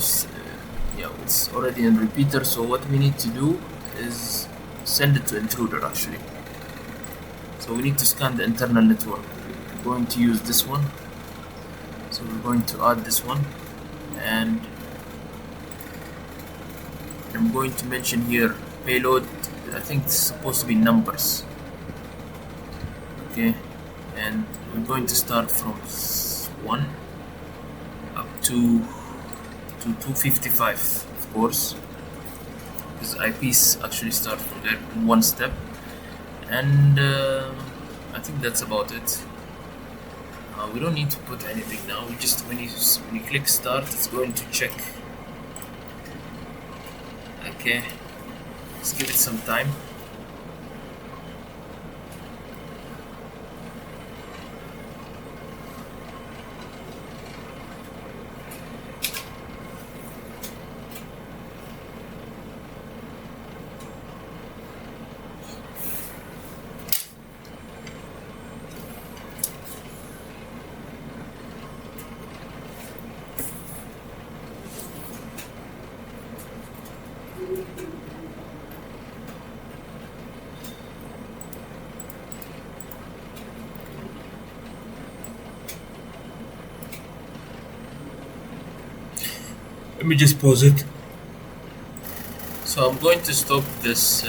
yeah, it's already in repeater, so what we need to do is send it to intruder actually. So we need to scan the internal network. We're going to use this one, so we're going to add this one, and I'm going to mention here payload. I think it's supposed to be numbers. Okay, and we're going to start from 1 up to 255, of course, because IPs actually start from there in one step. And I think that's about it. We don't need to put anything now. We just when you click start, it's going to check. Okay, let's give it some time. Let me just pause it. So I'm going to stop this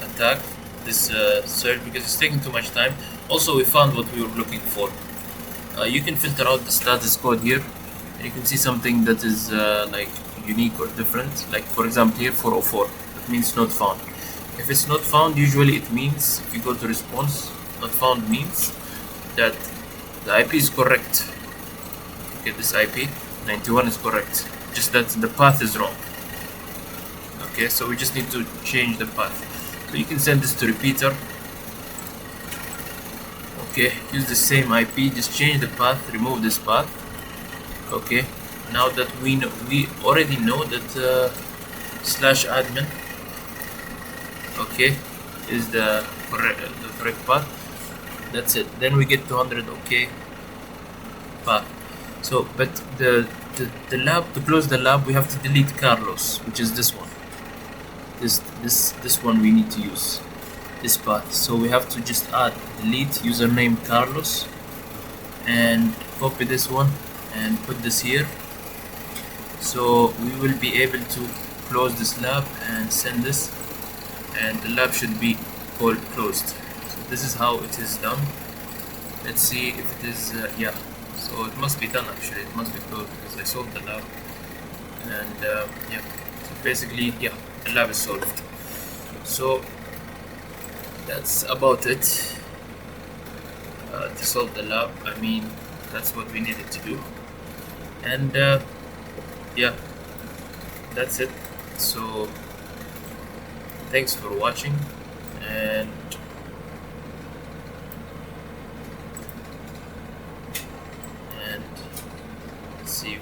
attack, this search, because it's taking too much time. Also, we found what we were looking for. You can filter out the status code here, and you can see something that is like unique or different. Like for example here 404, that means not found. If it's not found, usually it means, if you go to response, not found means that the IP is correct. Okay, this IP 91 is correct, just that the path is wrong. Okay, so we just need to change the path. So you can send this to repeater. Okay, use the same IP, just change the path, remove this path. Okay, now that we already know that /admin, okay, is the correct path. That's it. Then we get 200 okay path. So, but the lab, to close the lab, we have to delete Carlos, which is this one. This one we need to use this path. So we have to just add delete username Carlos and copy this one and put this here. So we will be able to close this lab and send this, and the lab should be called closed. So this is how it is done. Let's see if it is yeah. So it must be done actually. It must be closed because I solved the lab, and yeah. So basically, yeah, the lab is solved. So that's about it. To solve the lab, I mean, that's what we needed to do, and yeah, that's it. So thanks for watching, and see you.